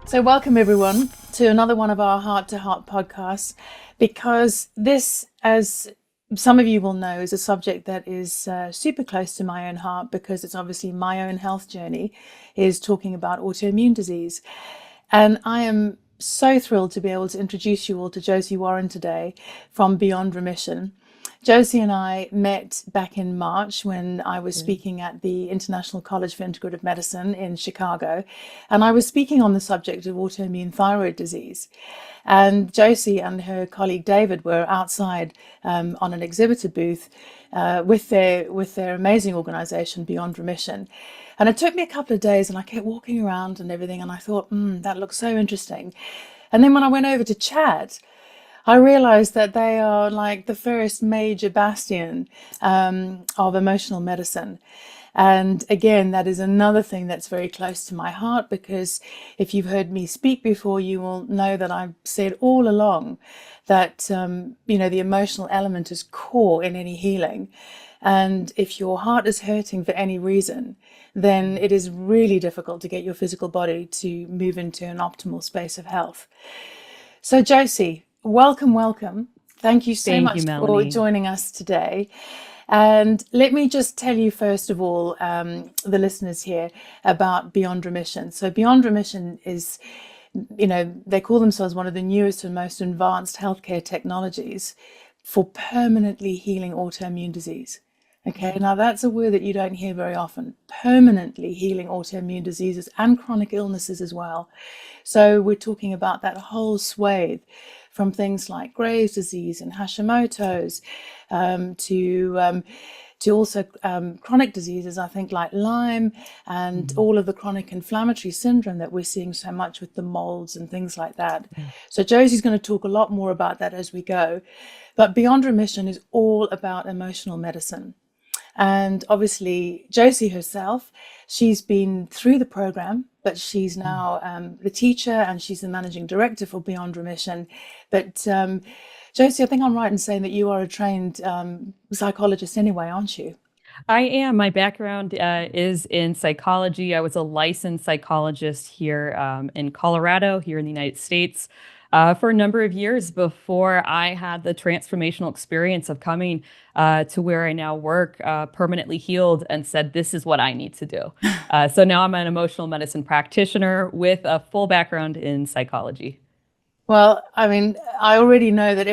So welcome everyone to another one of our Heart to Heart podcasts, because this, as some of you will know, is a subject that is super close to my own heart, because it's obviously my own health journey is talking about autoimmune disease. And I am so thrilled to be able to introduce you all to Josie Warren today from Beyond Remission. Josie and I met back in March when I was speaking at the International College for Integrative Medicine in Chicago, and I was speaking on the subject of autoimmune thyroid disease. And Josie and her colleague David were outside on an exhibitor booth with their amazing organization, Beyond Remission. And it took me a couple of days, and I kept walking around and everything, and I thought, that looks so interesting. And then when I went over to chat, I realized that they are like the first major bastion of emotional medicine. And again, that is another thing that's very close to my heart, because if you've heard me speak before, you will know that I've said all along that, the emotional element is core in any healing. And if your heart is hurting for any reason, then it is really difficult to get your physical body to move into an optimal space of health. So Josie, welcome. Thank you so Thank you, much for Meleni. joining us today. And let me just tell you, first of all, the listeners here, about Beyond Remission. So Beyond Remission is, they call themselves one of the newest and most advanced healthcare technologies for permanently healing autoimmune disease. Okay, now that's a word that you don't hear very often. Permanently healing autoimmune diseases and chronic illnesses as well. So we're talking about that whole swathe, from things like Graves' disease and Hashimoto's to also chronic diseases, I think, like Lyme and all of the chronic inflammatory syndrome that we're seeing so much with the molds and things like that. So Josie's going to talk a lot more about that as we go. But Beyond Remission is all about emotional medicine. And obviously, Josie herself, she's been through the program, but she's now the teacher and she's the managing director for Beyond Remission. But Josie, I think I'm right in saying that you are a trained psychologist anyway, aren't you? I am. My background is in psychology. I was a licensed psychologist here in Colorado, here in the United States, for a number of years before I had the transformational experience of coming to where I now work, permanently healed, and said, this is what I need to do. So now I'm an emotional medicine practitioner with a full background in psychology. Well, I mean, I already know that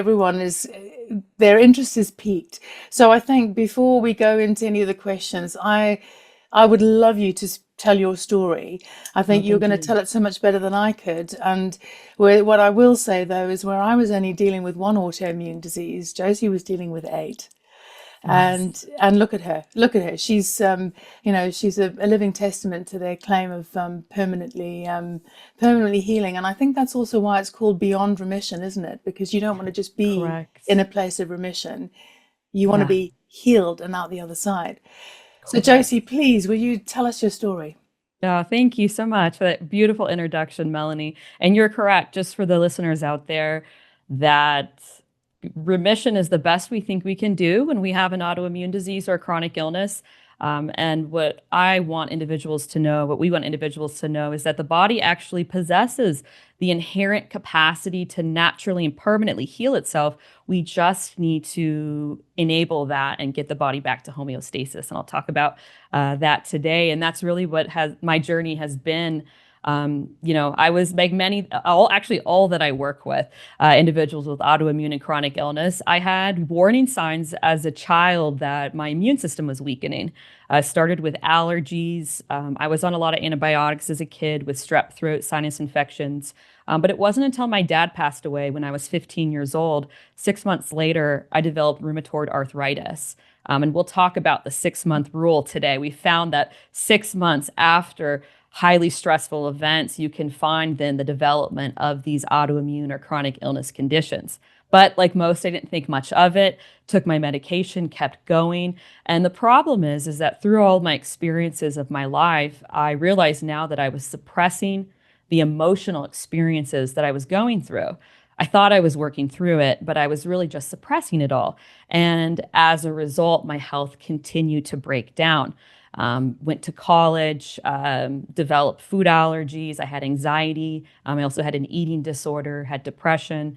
their interest is piqued. So I think before we go into any of the questions, I would love you to tell your story. I Oh, think you're thank going to you. tell it so much better than I could. And what I will say, though, is where I was only dealing with one autoimmune disease, Josie was dealing with eight. Yes. And look at her. She's a living testament to their claim of permanently healing. And I think that's also why it's called Beyond Remission, isn't it? Because you don't want to just be in Correct. a place of remission. You want to Yeah, be healed and out the other side. So Josie, correct. please, will you tell us your story? Thank you so much for that beautiful introduction, Melanie. And you're correct, just for the listeners out there, that remission is the best we think we can do when we have an autoimmune disease or a chronic illness. And what I want individuals to know, what we want individuals to know, is that the body actually possesses the inherent capacity to naturally and permanently heal itself. We just need to enable that and get the body back to homeostasis. And I'll talk about that today. And that's really what my journey has been. I was like all that I work with, individuals with autoimmune and chronic illness. I had warning signs as a child that my immune system was weakening. Started with allergies. I was on a lot of antibiotics as a kid with strep throat, sinus infections. But it wasn't until my dad passed away when I was 15 years old. 6 months later, I developed rheumatoid arthritis. And we'll talk about the 6-month rule today. We found that 6 months after highly stressful events, you can find then the development of these autoimmune or chronic illness conditions. But like most, I didn't think much of it, took my medication, kept going. And the problem is that through all my experiences of my life, I realized now that I was suppressing the emotional experiences that I was going through. I thought I was working through it, but I was really just suppressing it all. And as a result, my health continued to break down. Went to college, developed food allergies. I had anxiety. I also had an eating disorder, had depression.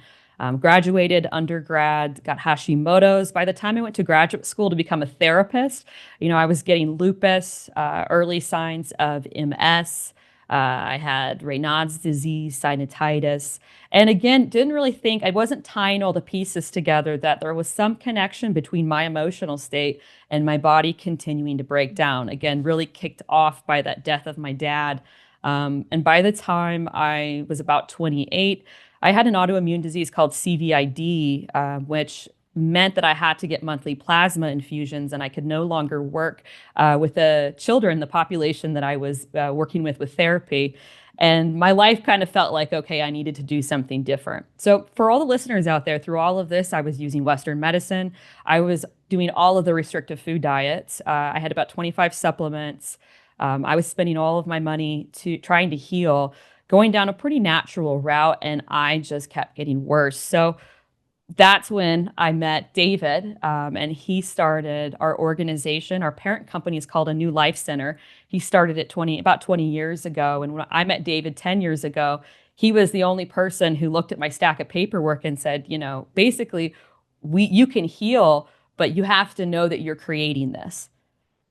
Graduated undergrad, got Hashimoto's. By the time I went to graduate school to become a therapist, I was getting lupus, early signs of MS. I had Raynaud's disease, sinusitis. And again, didn't really think, I wasn't tying all the pieces together that there was some connection between my emotional state and my body continuing to break down. Again, really kicked off by that death of my dad. And by the time I was about 28, I had an autoimmune disease called CVID, which meant that I had to get monthly plasma infusions, and I could no longer work with the children, the population that I was working with therapy. And my life kind of felt like, okay, I needed to do something different. So for all the listeners out there, through all of this, I was using Western medicine. I was doing all of the restrictive food diets. I had about 25 supplements. I was spending all of my money to trying to heal, going down a pretty natural route, and I just kept getting worse. So that's when I met David, and he started our organization. Our parent company is called A New Life Center. He started it about 20 years ago. And when I met David 10 years ago, he was the only person who looked at my stack of paperwork and said, basically, you can heal, but you have to know that you're creating this.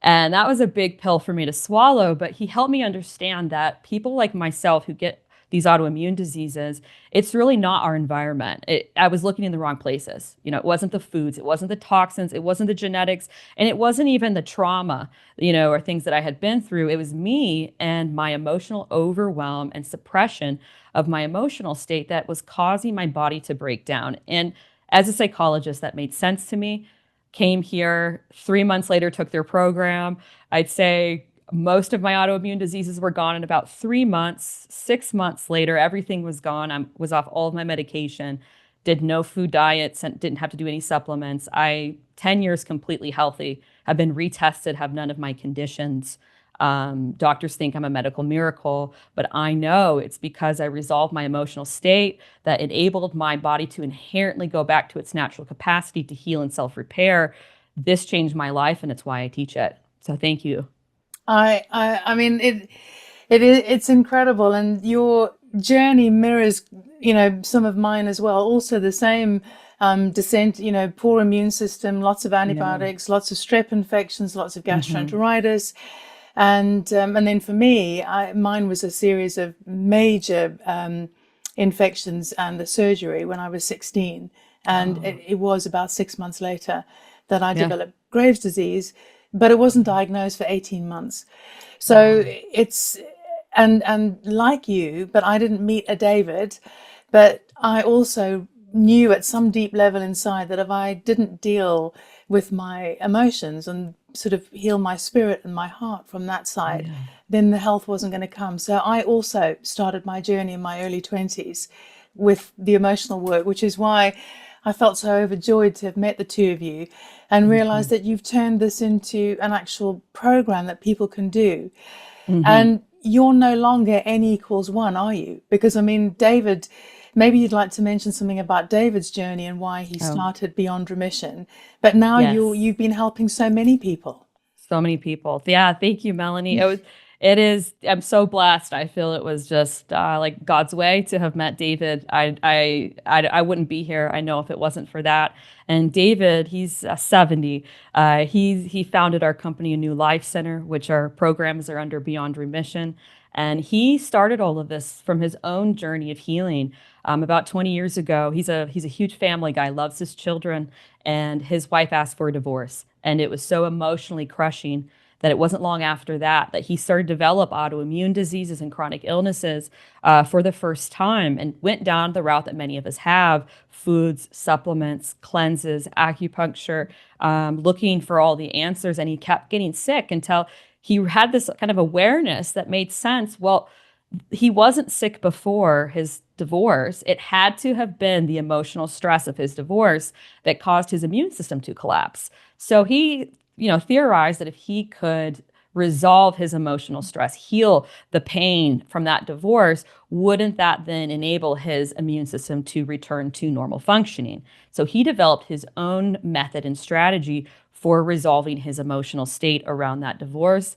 And that was a big pill for me to swallow, but he helped me understand that people like myself who get these autoimmune diseases, it's really not our environment. I was looking in the wrong places. It wasn't the foods, it wasn't the toxins, it wasn't the genetics, and it wasn't even the trauma, or things that I had been through. It was me and my emotional overwhelm and suppression of my emotional state that was causing my body to break down. And as a psychologist, that made sense to me. Came here 3 months later, took their program. I'd say most of my autoimmune diseases were gone in about 3 months. 6 months later, everything was gone. I was off all of my medication, did no food diets, and didn't have to do any supplements. 10 years completely healthy, have been retested, have none of my conditions. Doctors think I'm a medical miracle, but I know it's because I resolved my emotional state that enabled my body to inherently go back to its natural capacity to heal and self-repair. This changed my life, and it's why I teach it. So thank you. I mean, it's incredible, and your journey mirrors, some of mine as well. Also, the same descent, poor immune system, lots of antibiotics, lots of strep infections, lots of gastroenteritis. And then for me, mine was a series of major infections and the surgery when I was 16. And it was about 6 months later that I developed Graves' disease, but it wasn't diagnosed for 18 months. So it's, and like you, but I didn't meet a David, but I also knew at some deep level inside that if I didn't deal with my emotions and sort of heal my spirit and my heart from that side, then the health wasn't going to come. So I also started my journey in my early 20s with the emotional work, which is why I felt so overjoyed to have met the two of you and realized that you've turned this into an actual program that people can do. And you're no longer N equals 1, are you? Because I mean, David, maybe you'd like to mention something about David's journey and why he started Beyond Remission. But now you've been helping so many people. So many people. Yeah, thank you, Melanie. I'm so blessed. I feel it was just like God's way to have met David. I wouldn't be here, I know, if it wasn't for that. And David, he's 70. He founded our company, A New Life Center, which our programs are under Beyond Remission. And he started all of this from his own journey of healing. About 20 years ago, he's a huge family guy, loves his children, and his wife asked for a divorce. And it was so emotionally crushing that it wasn't long after that he started to develop autoimmune diseases and chronic illnesses for the first time, and went down the route that many of us have: foods, supplements, cleanses, acupuncture, looking for all the answers. And he kept getting sick until he had this kind of awareness that made sense. Well, he wasn't sick before his divorce. It had to have been the emotional stress of his divorce that caused his immune system to collapse. So he, theorized that if he could resolve his emotional stress, heal the pain from that divorce, wouldn't that then enable his immune system to return to normal functioning? So he developed his own method and strategy for resolving his emotional state around that divorce.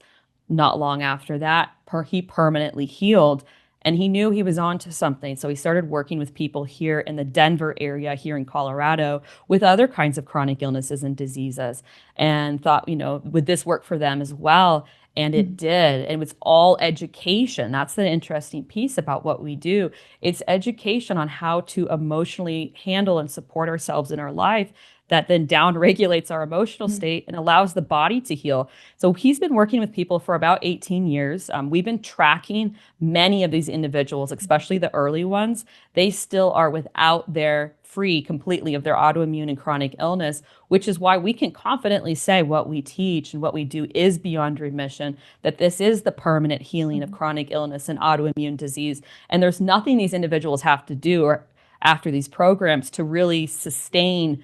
Not long after that, he permanently healed, and he knew he was onto something. So he started working with people here in the Denver area, here in Colorado, with other kinds of chronic illnesses and diseases, and thought, would this work for them as well? And it did. And it was all education. That's the interesting piece about what we do. It's education on how to emotionally handle and support ourselves in our life that then down regulates our emotional state and allows the body to heal. So he's been working with people for about 18 years. We've been tracking many of these individuals, especially the early ones. They still are without their free completely of their autoimmune and chronic illness, which is why we can confidently say what we teach and what we do is beyond remission, that this is the permanent healing of chronic illness and autoimmune disease. And there's nothing these individuals have to do or after these programs to really sustain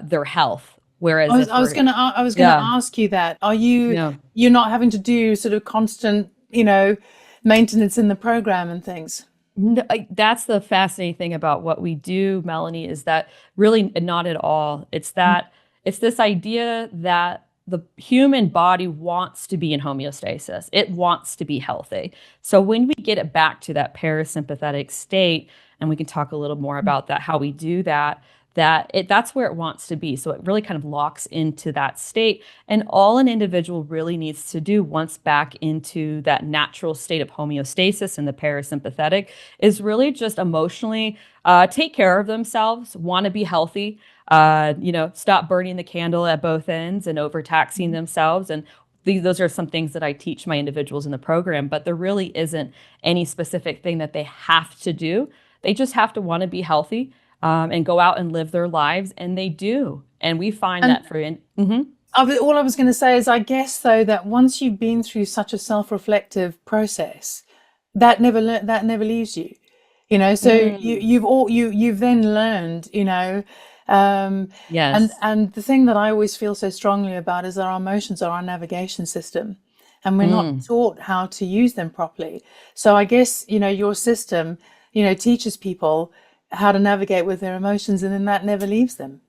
their health. Whereas I was going to ask you that. Are you're not having to do sort of constant, maintenance in the program and things? No, that's the fascinating thing about what we do, Melanie, is that really not at all. It's this idea that the human body wants to be in homeostasis. It wants to be healthy. So when we get it back to that parasympathetic state, and we can talk a little more about that, how we do that, that's where it wants to be. So it really kind of locks into that state. And all an individual really needs to do once back into that natural state of homeostasis in the parasympathetic is really just emotionally take care of themselves, want to be healthy, stop burning the candle at both ends and overtaxing themselves. And those are some things that I teach my individuals in the program, but there really isn't any specific thing that they have to do. They just have to want to be healthy. And go out and live their lives, and they do. And we find that all I was going to say is, I guess, though, that once you've been through such a self-reflective process, that never leaves you. So you've then learned, Yes. And the thing that I always feel so strongly about is our emotions are our navigation system, and we're not taught how to use them properly. So I guess, your system, teaches people how to navigate with their emotions, and then that never leaves them.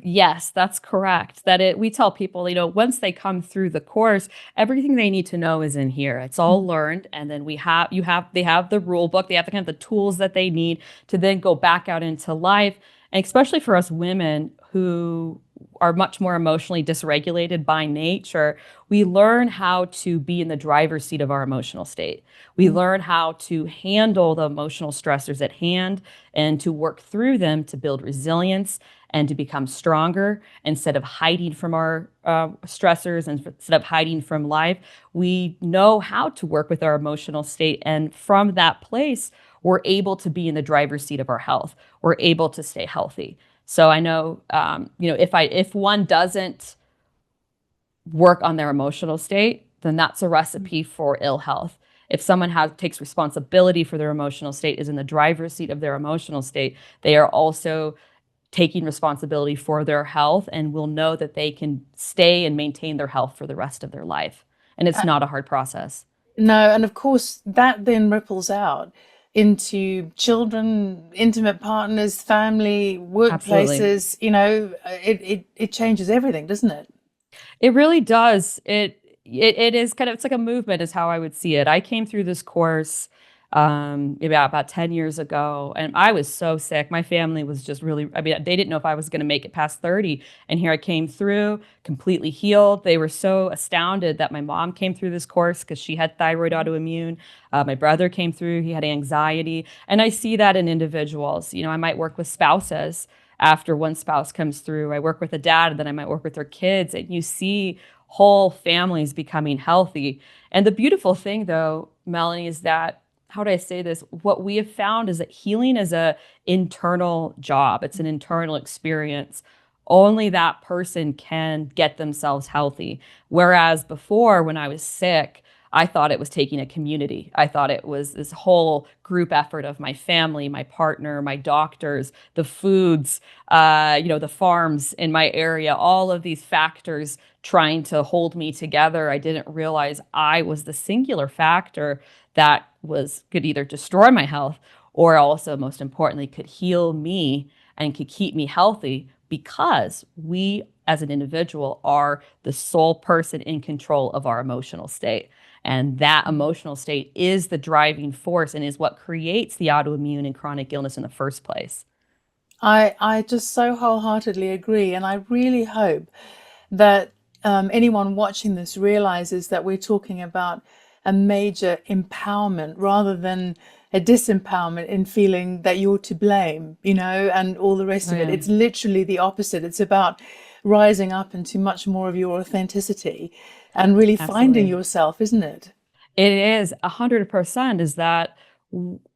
Yes, that's correct. We tell people, once they come through the course, everything they need to know is in here. It's all learned. And then they have the rule book. They have the kind of the tools that they need to then go back out into life. And especially for us women who are much more emotionally dysregulated by nature, we learn how to be in the driver's seat of our emotional state. We learn how to handle the emotional stressors at hand and to work through them to build resilience and to become stronger instead of hiding from our stressors and instead of hiding from life. We know how to work with our emotional state. And from that place, we're able to be in the driver's seat of our health. We're able to stay healthy. So I know, if one doesn't work on their emotional state, then that's a recipe for ill health. If someone takes responsibility for their emotional state, is in the driver's seat of their emotional state, they are also taking responsibility for their health and will know that they can stay and maintain their health for the rest of their life. And it's not a hard process. No, and of course that then ripples out into children, intimate partners, family, workplaces. Absolutely. It changes everything, doesn't it? It really does. It is it's like a movement is how I would see it. I came through this course about 10 years ago, and I was so sick. My family was just really, they didn't know if I was going to make it past 30. And here I came through completely healed. They were so astounded that my mom came through this course because she had thyroid autoimmune. My brother came through, he had anxiety. And I see that in individuals. I might work with spouses. After one spouse comes through, I work with a dad, and then I might work with their kids, and you see whole families becoming healthy. And the beautiful thing, though, Melanie, is that, how do I say this? What we have found is that healing is an internal job. It's an internal experience. Only that person can get themselves healthy. Whereas before, when I was sick, I thought it was taking a community. I thought it was this whole group effort of my family, my partner, my doctors, the foods, the farms in my area, all of these factors trying to hold me together. I didn't realize I was the singular factor that could either destroy my health or also, most importantly, could heal me and could keep me healthy, because we as an individual are the sole person in control of our emotional state. And that emotional state is the driving force and is what creates the autoimmune and chronic illness in the first place. I just so wholeheartedly agree. And I really hope that anyone watching this realizes that we're talking about a major empowerment rather than a disempowerment in feeling that you're to blame, and all the rest Oh, of it. yeah. It's literally the opposite. It's about rising up into much more of your authenticity and really finding Absolutely. yourself, isn't it? It is 100% is that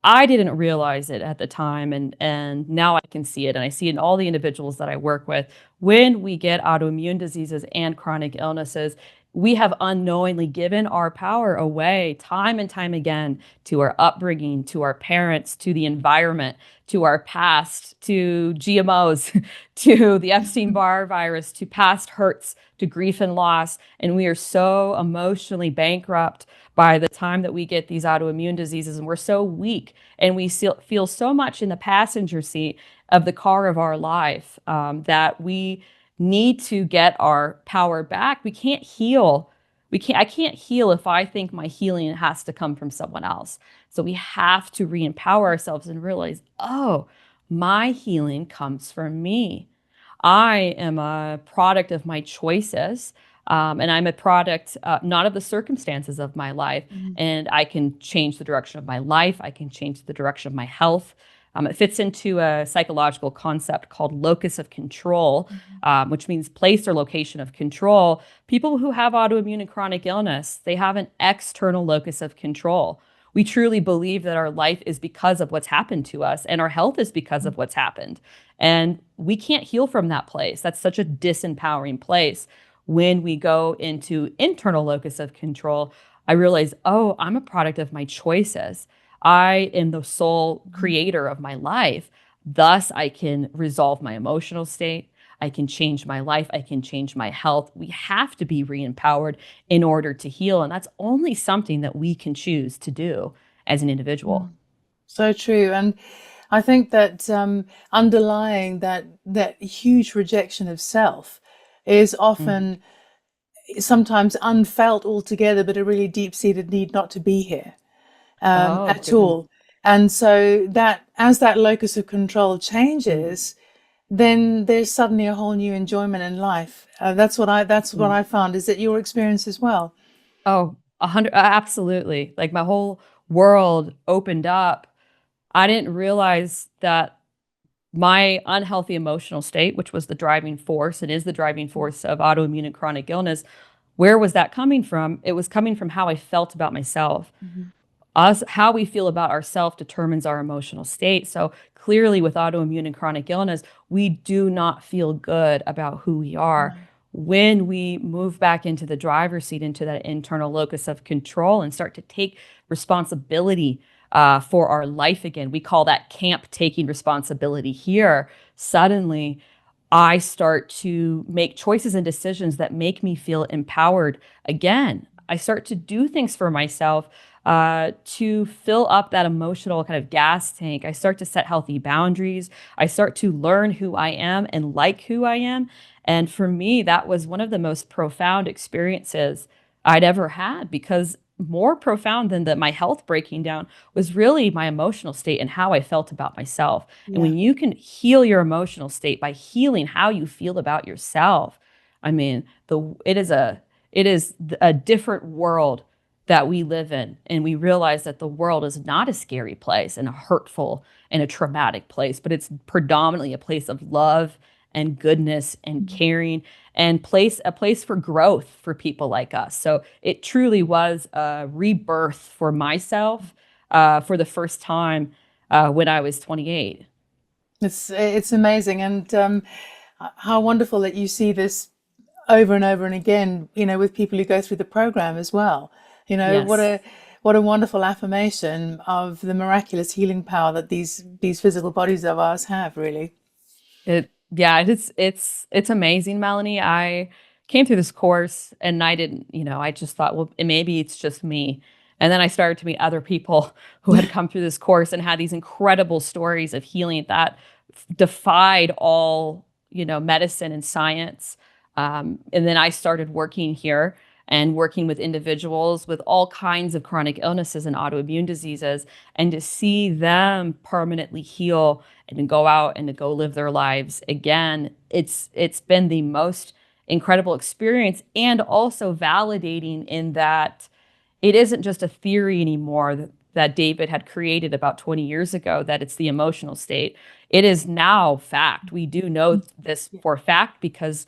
I didn't realize it at the time, and now I can see it, and I see it in all the individuals that I work with. When we get autoimmune diseases and chronic illnesses, we have unknowingly given our power away time and time again to our upbringing, to our parents, to the environment, to our past, to GMOs, to the Epstein-Barr virus, to past hurts, to grief and loss. And we are so emotionally bankrupt by the time that we get these autoimmune diseases, and we're so weak and we feel so much in the passenger seat of the car of our life that we need to get our power back. We can't heal. I can't heal if I think my healing has to come from someone else. So we have to re-empower ourselves and realize, oh, my healing comes from me. I am a product of my choices. And I'm a product not of the circumstances of my life. And I can change the direction of my life. I can change the direction of my health. It fits into a psychological concept called locus of control, which means place or location of control. People who have autoimmune and chronic illness, they have an external locus of control. We truly believe that our life is because of what's happened to us, and our health is because of what's happened. And we can't heal from that place. That's such a disempowering place. When we go into internal locus of control, I realize, oh, I'm a product of my choices. I am the sole creator of my life. Thus, I can resolve my emotional state. I can change my life. I can change my health. We have to be re-empowered in order to heal. And that's only something that we can choose to do as an individual. So true. And I think that underlying that huge rejection of self is Mhm. often sometimes unfelt altogether, but a really deep-seated need not to be here Oh, at goodness. all. And so that as that locus of control changes, then there's suddenly a whole new enjoyment in life. That's what I found. Is it your experience as well? Oh, 100, absolutely. Like my whole world opened up. I didn't realize that my unhealthy emotional state, which was the driving force and is the driving force of autoimmune and chronic illness, where was that coming from? It was coming from how I felt about myself. Mm-hmm. Us, how we feel about ourselves determines our emotional state. So clearly, with autoimmune and chronic illness, we do not feel good about who we are. No. When we move back into the driver's seat, into that internal locus of control, and start to take responsibility for our life again, we call that camp taking responsibility here. Suddenly, I start to make choices and decisions that make me feel empowered again. I start to do things for myself to fill up that emotional kind of gas tank. I start to set healthy boundaries. I start to learn who I am and like who I am. And for me, that was one of the most profound experiences I'd ever had, because more profound than my health breaking down was really my emotional state and how I felt about myself. And Yeah. when you can heal your emotional state by healing how you feel about yourself, I mean, it is a different world that we live in. And we realize that the world is not a scary place and a hurtful and a traumatic place, but it's predominantly a place of love and goodness and caring, and a place for growth for people like us. So it truly was a rebirth for myself for the first time when I was 28. It's amazing, and how wonderful that you see this over and over and again, with people who go through the program as well. What Yes. a wonderful affirmation of the miraculous healing power that these physical bodies of ours have, really. Yeah, it's amazing, Melanie. I came through this course and I didn't, I just thought, well, maybe it's just me. And then I started to meet other people who had come through this course and had these incredible stories of healing that defied all, medicine and science. And then I started working here and working with individuals with all kinds of chronic illnesses and autoimmune diseases, and to see them permanently heal and to go out and to go live their lives again, it's been the most incredible experience, and also validating in that it isn't just a theory anymore that David had created about 20 years ago, that it's the emotional state. It is now fact. We do know this for fact because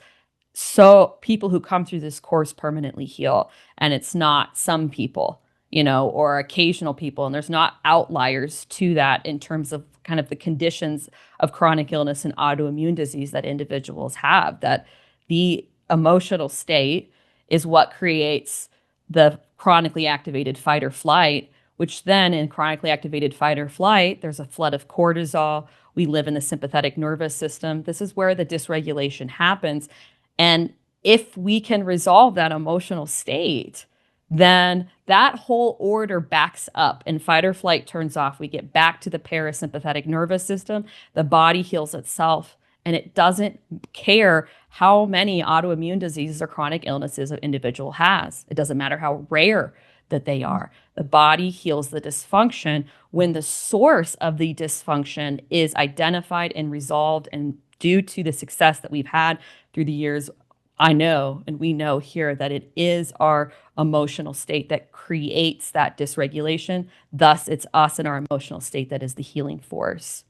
so people who come through this course permanently heal, and it's not some people, or occasional people. And there's not outliers to that in terms of kind of the conditions of chronic illness and autoimmune disease that individuals have, that the emotional state is what creates the chronically activated fight or flight, which then in chronically activated fight or flight, there's a flood of cortisol. We live in the sympathetic nervous system. This is where the dysregulation happens. And if we can resolve that emotional state, then that whole order backs up and fight or flight turns off. We get back to the parasympathetic nervous system. The body heals itself, and it doesn't care how many autoimmune diseases or chronic illnesses an individual has. It doesn't matter how rare that they are. The body heals the dysfunction when the source of the dysfunction is identified and resolved. And due to the success that we've had through the years, I know, and we know here, that it is our emotional state that creates that dysregulation. Thus, it's us and our emotional state that is the healing force.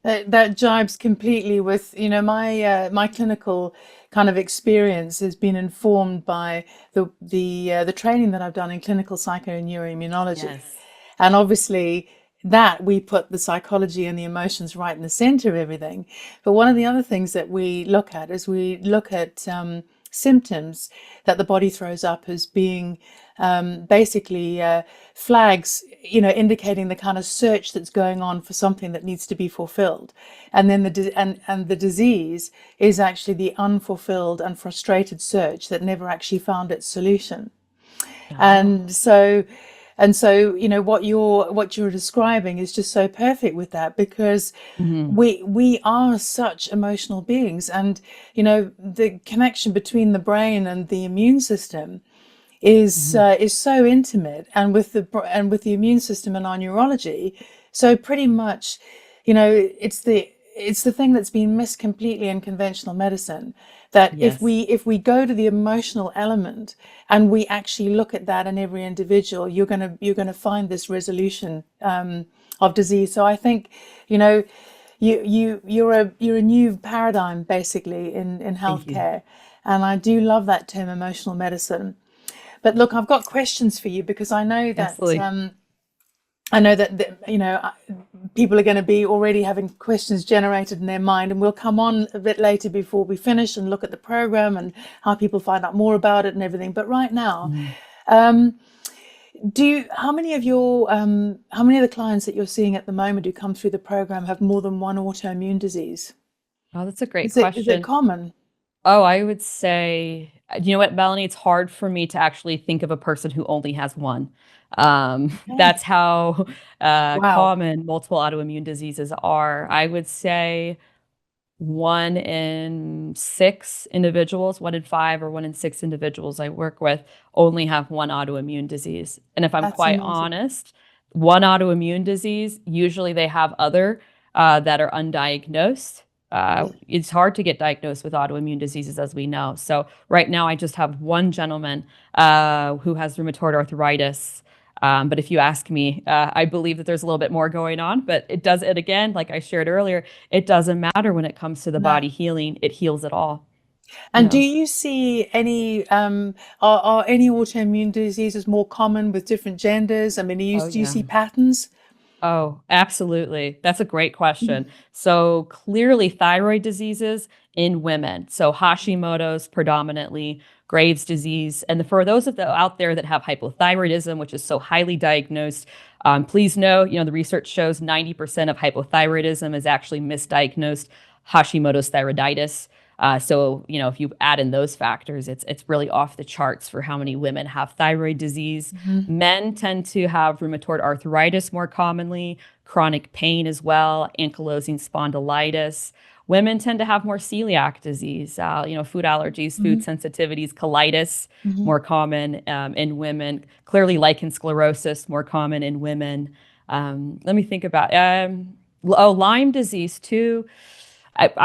That jibes completely with, my clinical kind of experience has been informed by the training that I've done in clinical psychoneuroimmunology. Yes. And obviously that we put the psychology and the emotions right in the center of everything. But one of the other things that we look at is we look at symptoms that the body throws up as being basically flags, indicating the kind of search that's going on for something that needs to be fulfilled. And then the disease is actually the unfulfilled and frustrated search that never actually found its solution. Oh. And so, what you're describing is just so perfect with that, because we are such emotional beings, and the connection between the brain and the immune system is so intimate, and with the immune system and our neurology. So pretty much, it's the thing that's been missed completely in conventional medicine, that Yes. if we go to the emotional element and we actually look at that in every individual, you're gonna find this resolution of disease. So I think, you're a new paradigm basically in healthcare, and I do love that term, emotional medicine. But look, I've got questions for you, because I know that Absolutely. people are going to be already having questions generated in their mind, and we'll come on a bit later before we finish and look at the program and how people find out more about it and everything. But right now, how many of the clients that you're seeing at the moment who come through the program have more than one autoimmune disease? Oh, that's a great Is it question. common? Oh, I would say, you know what, Melanie, it's hard for me to actually think of a person who only has one. That's how Wow. common multiple autoimmune diseases are. I would say 1 in 6 individuals, 1 in 5 or 1 in 6 individuals I work with only have one autoimmune disease. And if I'm That's quite amazing. honest, one autoimmune disease, usually they have other that are undiagnosed. It's hard to get diagnosed with autoimmune diseases, as we know. So right now, I just have one gentleman who has rheumatoid arthritis. But if you ask me, I believe that there's a little bit more going on. But it does it again, like I shared earlier. It doesn't matter when it comes to the No. body healing. It heals it all. And do Yeah. you see any are any autoimmune diseases more common with different genders? I mean, Oh, do you yeah. see patterns? Oh, absolutely. That's a great question. So clearly thyroid diseases in women. So Hashimoto's predominantly, Graves' disease. And for those of the out there that have hypothyroidism, which is so highly diagnosed, please know, the research shows 90% of hypothyroidism is actually misdiagnosed Hashimoto's thyroiditis. So, if you add in those factors, it's really off the charts for how many women have thyroid disease. Men tend to have rheumatoid arthritis more commonly, chronic pain as well, ankylosing spondylitis, Women tend to have more celiac disease, food allergies, food Mhm. sensitivities, colitis, Mhm. more common in women. Clearly, lichen sclerosis, more common in women. Let me think about Lyme disease too.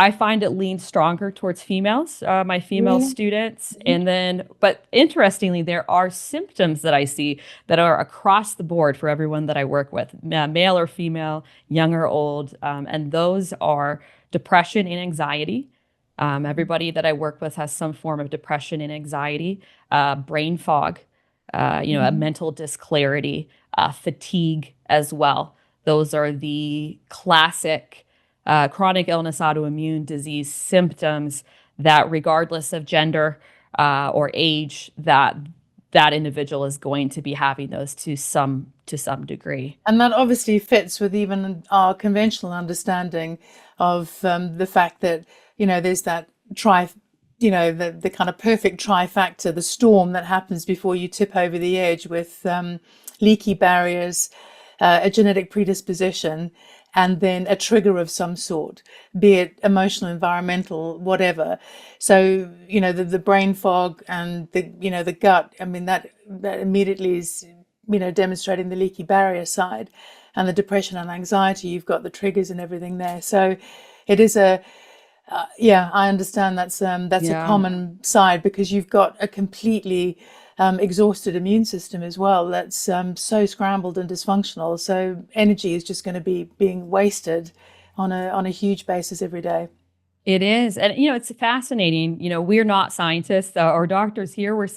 I find it leans stronger towards females, my female Really? students. Mhm. And then, but interestingly, there are symptoms that I see that are across the board for everyone that I work with, male or female, young or old. And those are depression and anxiety. Everybody that I work with has some form of depression and anxiety, brain fog, a Mhm. mental disclarity, fatigue as well. Those are the classic chronic illness, autoimmune disease symptoms that, regardless of gender or age, that individual is going to be having those to some degree. And that obviously fits with even our conventional understanding of the fact that, there's that the kind of perfect trifactor, the storm that happens before you tip over the edge with leaky barriers, a genetic predisposition, and then a trigger of some sort, be it emotional, environmental, whatever. So, the brain fog and the gut, I mean, that immediately is, demonstrating the leaky barrier side, and the depression and anxiety, you've got the triggers and everything there. So it is yeah, I understand that's a Yeah. common side, because you've got a completely exhausted immune system as well, that's so scrambled and dysfunctional. So energy is just going to be being wasted on a huge basis every day. It is, and it's fascinating. We're not scientists or doctors here. We're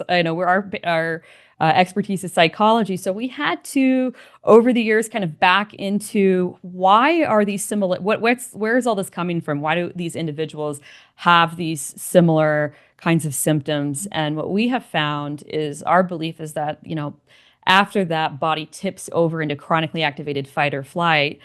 our expertise is psychology. So we had to, over the years, kind of back into why are these similar? Where is all this coming from? Why do these individuals have these similar kinds of symptoms? And what we have found is our belief is that after that body tips over into chronically activated fight or flight,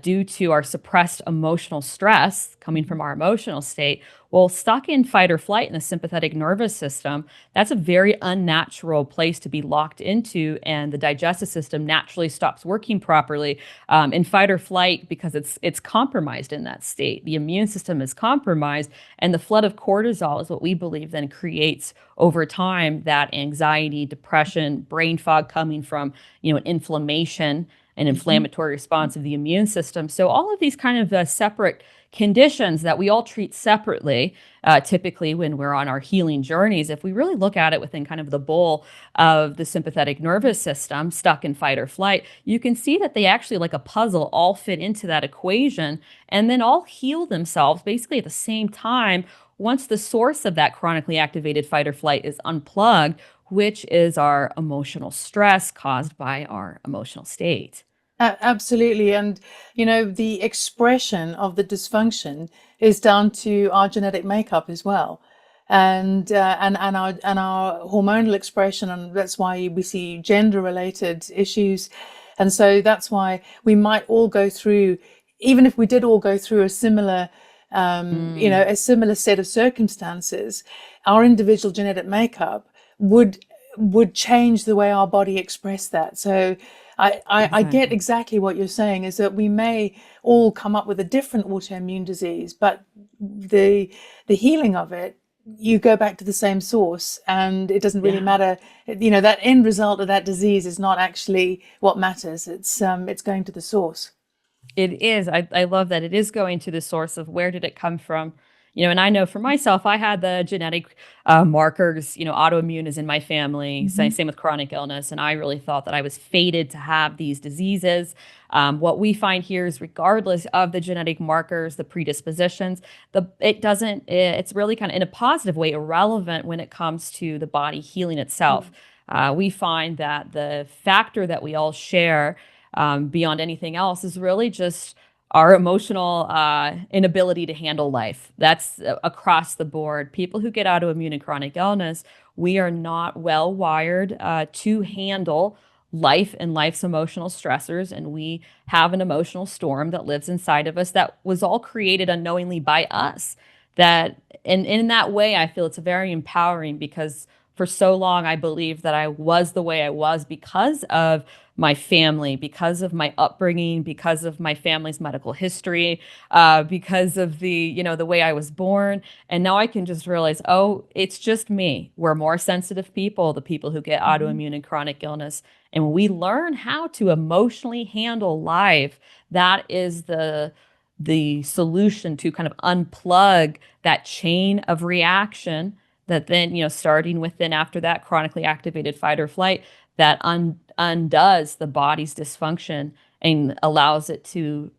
due to our suppressed emotional stress coming from our emotional state. Well, stuck in fight or flight in the sympathetic nervous system, that's a very unnatural place to be locked into, and the digestive system naturally stops working properly in fight or flight because it's compromised in that state. The immune system is compromised, and the flood of cortisol is what we believe then creates over time that anxiety, depression, brain fog coming from an inflammation an Mhm. inflammatory response of the immune system. So all of these kind of separate conditions that we all treat separately, typically when we're on our healing journeys, if we really look at it within kind of the bowl of the sympathetic nervous system, stuck in fight or flight, you can see that they actually, like a puzzle, all fit into that equation and then all heal themselves basically at the same time once the source of that chronically activated fight or flight is unplugged, which is our emotional stress caused by our emotional state. Absolutely. And, the expression of the dysfunction is down to our genetic makeup as well. And our hormonal expression, and that's why we see gender related issues. And so that's why we might all go through, even if we did all go through a similar Mm, a similar set of circumstances, our individual genetic makeup would would change the way our body expressed that. So I get exactly. exactly what you're saying, is that we may all come up with a different autoimmune disease, but the the healing of it, you go back to the same source, and it doesn't really Yeah. matter. That end result of that disease is not actually what matters. It's going to the source. It is. I love that it is going to the source of where did it come from. And I know for myself, I had the genetic markers. Autoimmune is in my family. Hmm. Same with chronic illness, and I really thought that I was fated to have these diseases. What we find here is, regardless of the genetic markers, the predispositions, it doesn't. It's really kind of in a positive way irrelevant when it comes to the body healing itself. We find that the factor that we all share beyond anything else is really just our emotional inability to handle life. That's across the board. People who get autoimmune and chronic illness, we are not well wired to handle life and life's emotional stressors. And we have an emotional storm that lives inside of us that was all created unknowingly by us. That, and in that way, I feel it's very empowering, because for so long I believed that I was the way I was because of my family, because of my upbringing, because of my family's medical history, because of the way I was born. And now I can just realize, oh, it's just me. We're more sensitive people, the people who get Mhm. autoimmune and chronic illness. And when we learn how to emotionally handle life, that is the solution to kind of unplug that chain of reaction that then, starting with then after that chronically activated fight or flight, that undoes the body's dysfunction and allows it to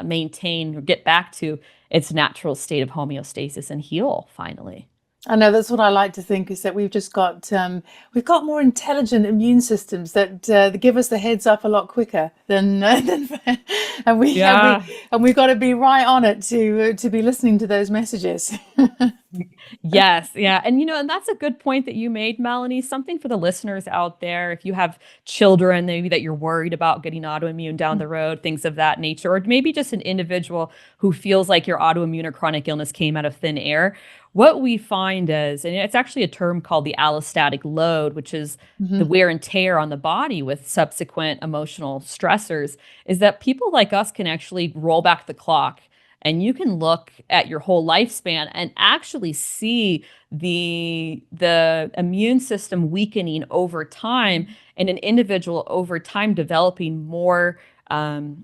maintain or get back to its natural state of homeostasis and heal finally. I know that's what I like to think is that we've got more intelligent immune systems that give us the heads up a lot quicker than and we and we Yeah. and we've got to be right on it to be listening to those messages. Yes, yeah. And that's a good point that you made, Melanie. Something for the listeners out there. If you have children, maybe that you're worried about getting autoimmune down the road, things of that nature, or maybe just an individual who feels like your autoimmune or chronic illness came out of thin air. What we find is, and it's actually a term called the allostatic load, which is the Hmm. wear and tear on the body with subsequent emotional stressors, is that people like us can actually roll back the clock and you can look at your whole lifespan and actually see the immune system weakening over time and an individual over time developing more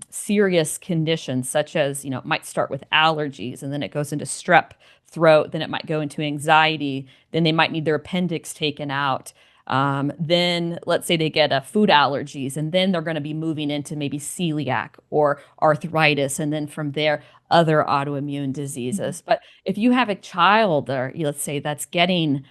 serious conditions such as it might start with allergies and then it goes into strep throat, then it might go into anxiety, then they might need their appendix taken out. Then let's say they get food allergies, and then they're going to be moving into maybe celiac or arthritis, and then from there, other autoimmune diseases. But if you have a child, or let's say that's getting,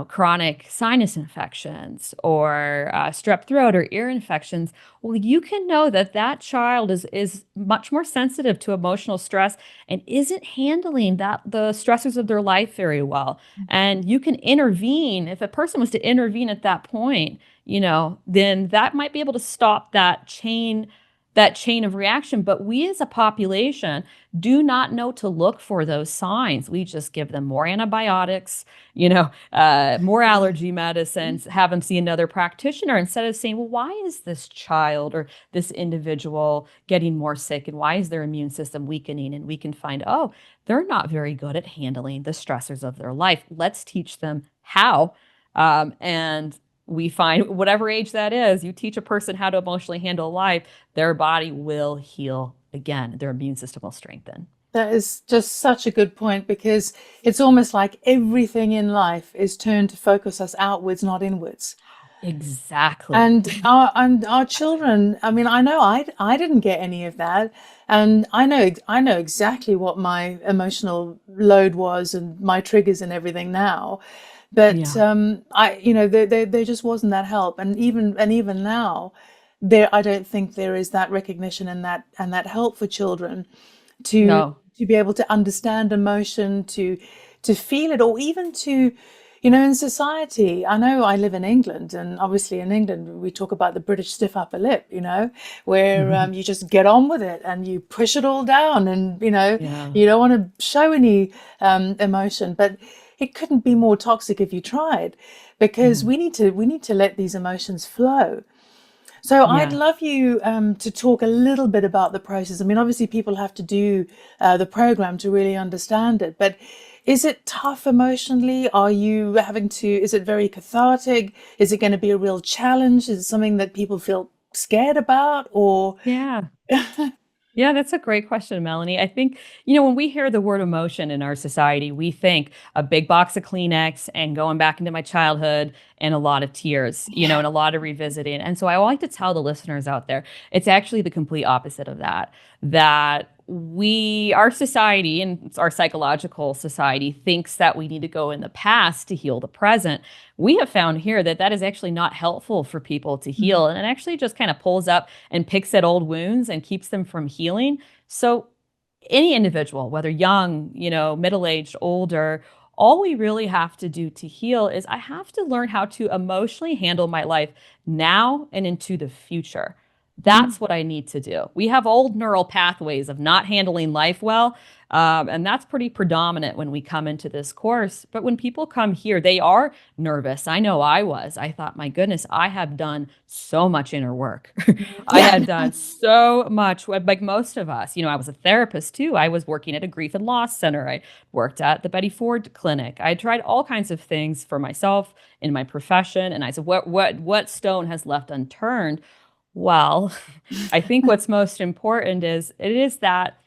chronic sinus infections or strep throat or ear infections, well, you can know that that child is much more sensitive to emotional stress and isn't handling the stressors of their life very well. And you can intervene. If a person was to intervene at that point, then that might be able to stop that chain of reaction. But we as a population do not know to look for those signs. We just give them more antibiotics, more Yeah. allergy medicines, have them see another practitioner instead of saying, well, why is this child or this individual getting more sick and why is their immune system weakening? And we can find, oh, they're not very good at handling the stressors of their life. Let's teach them how. And we find whatever age that is, you teach a person how to emotionally handle life, their body will heal again. Their immune system will strengthen. That is just such a good point because it's almost like everything in life is turned to focus us outwards, not inwards. Exactly. And our children, I mean, I know I didn't get any of that, and I know exactly what my emotional load was and my triggers and everything now. But Yeah. there just wasn't that help, and even now, I don't think there is that recognition and that help for children to No. to be able to understand emotion, to feel it, or even to, in society. I know I live in England, and obviously in England we talk about the British stiff upper lip, where you just get on with it and you push it all down, and Yeah. you don't want to show any emotion, but it couldn't be more toxic if you tried, because Mm. we need to let these emotions flow. So I'd Yeah. love you to talk a little bit about the process. I mean, obviously, people have to do the program to really understand it, but is it tough emotionally? Are you having to, is it very cathartic? Is it going to be a real challenge? Is it something that people feel scared about? Or, Yeah. Yeah, that's a great question, Melanie. I think, when we hear the word emotion in our society, we think a big box of Kleenex and going back into my childhood and a lot of tears, yeah. and a lot of revisiting. And so I like to tell the listeners out there, it's actually the complete opposite of that, that our society and our psychological society thinks that we need to go in the past to heal the present. We have found here that that is actually not helpful for people to Mhm. heal. And it actually just kind of pulls up and picks at old wounds and keeps them from healing. So any individual, whether young, middle-aged, older, all we really have to do to heal is I have to learn how to emotionally handle my life now and into the future. That's what I need to do. We have old neural pathways of not handling life well. And that's pretty predominant when we come into this course. But when people come here, they are nervous. I know I was. I thought, my goodness, I have done so much inner work. I Yeah. had done so much, like most of us. I was a therapist too. I was working at a grief and loss center. I worked at the Betty Ford Clinic. I tried all kinds of things for myself in my profession. And I said, what stone has left unturned? Well, I think what's most important is it is that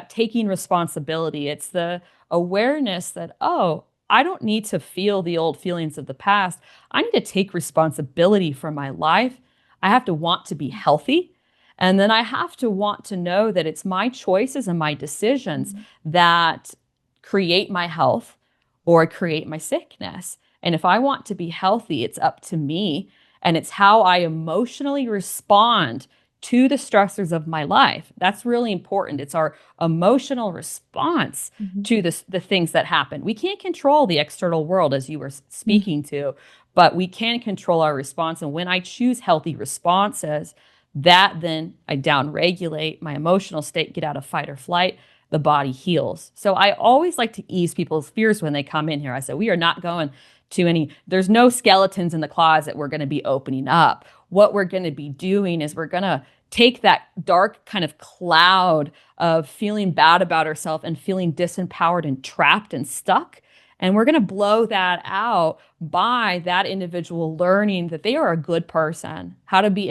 taking responsibility. It's the awareness that, oh, I don't need to feel the old feelings of the past. I need to take responsibility for my life. I have to want to be healthy. And then I have to want to know that it's my choices and my decisions that create my health or create my sickness. And if I want to be healthy, it's up to me. And it's how I emotionally respond to the stressors of my life. That's really important. It's our emotional response to the things that happen. We can't control the external world, as you were speaking to, but we can control our response. And when I choose healthy responses, that then I downregulate my emotional state, get out of fight or flight, the body heals. So I always like to ease people's fears when they come in here. I said, we are not going to there's no skeletons in the closet we're going to be opening up. What we're going to be doing is we're going to take that dark kind of cloud of feeling bad about ourselves and feeling disempowered and trapped and stuck. And we're going to blow that out by that individual learning that they are a good person, how to be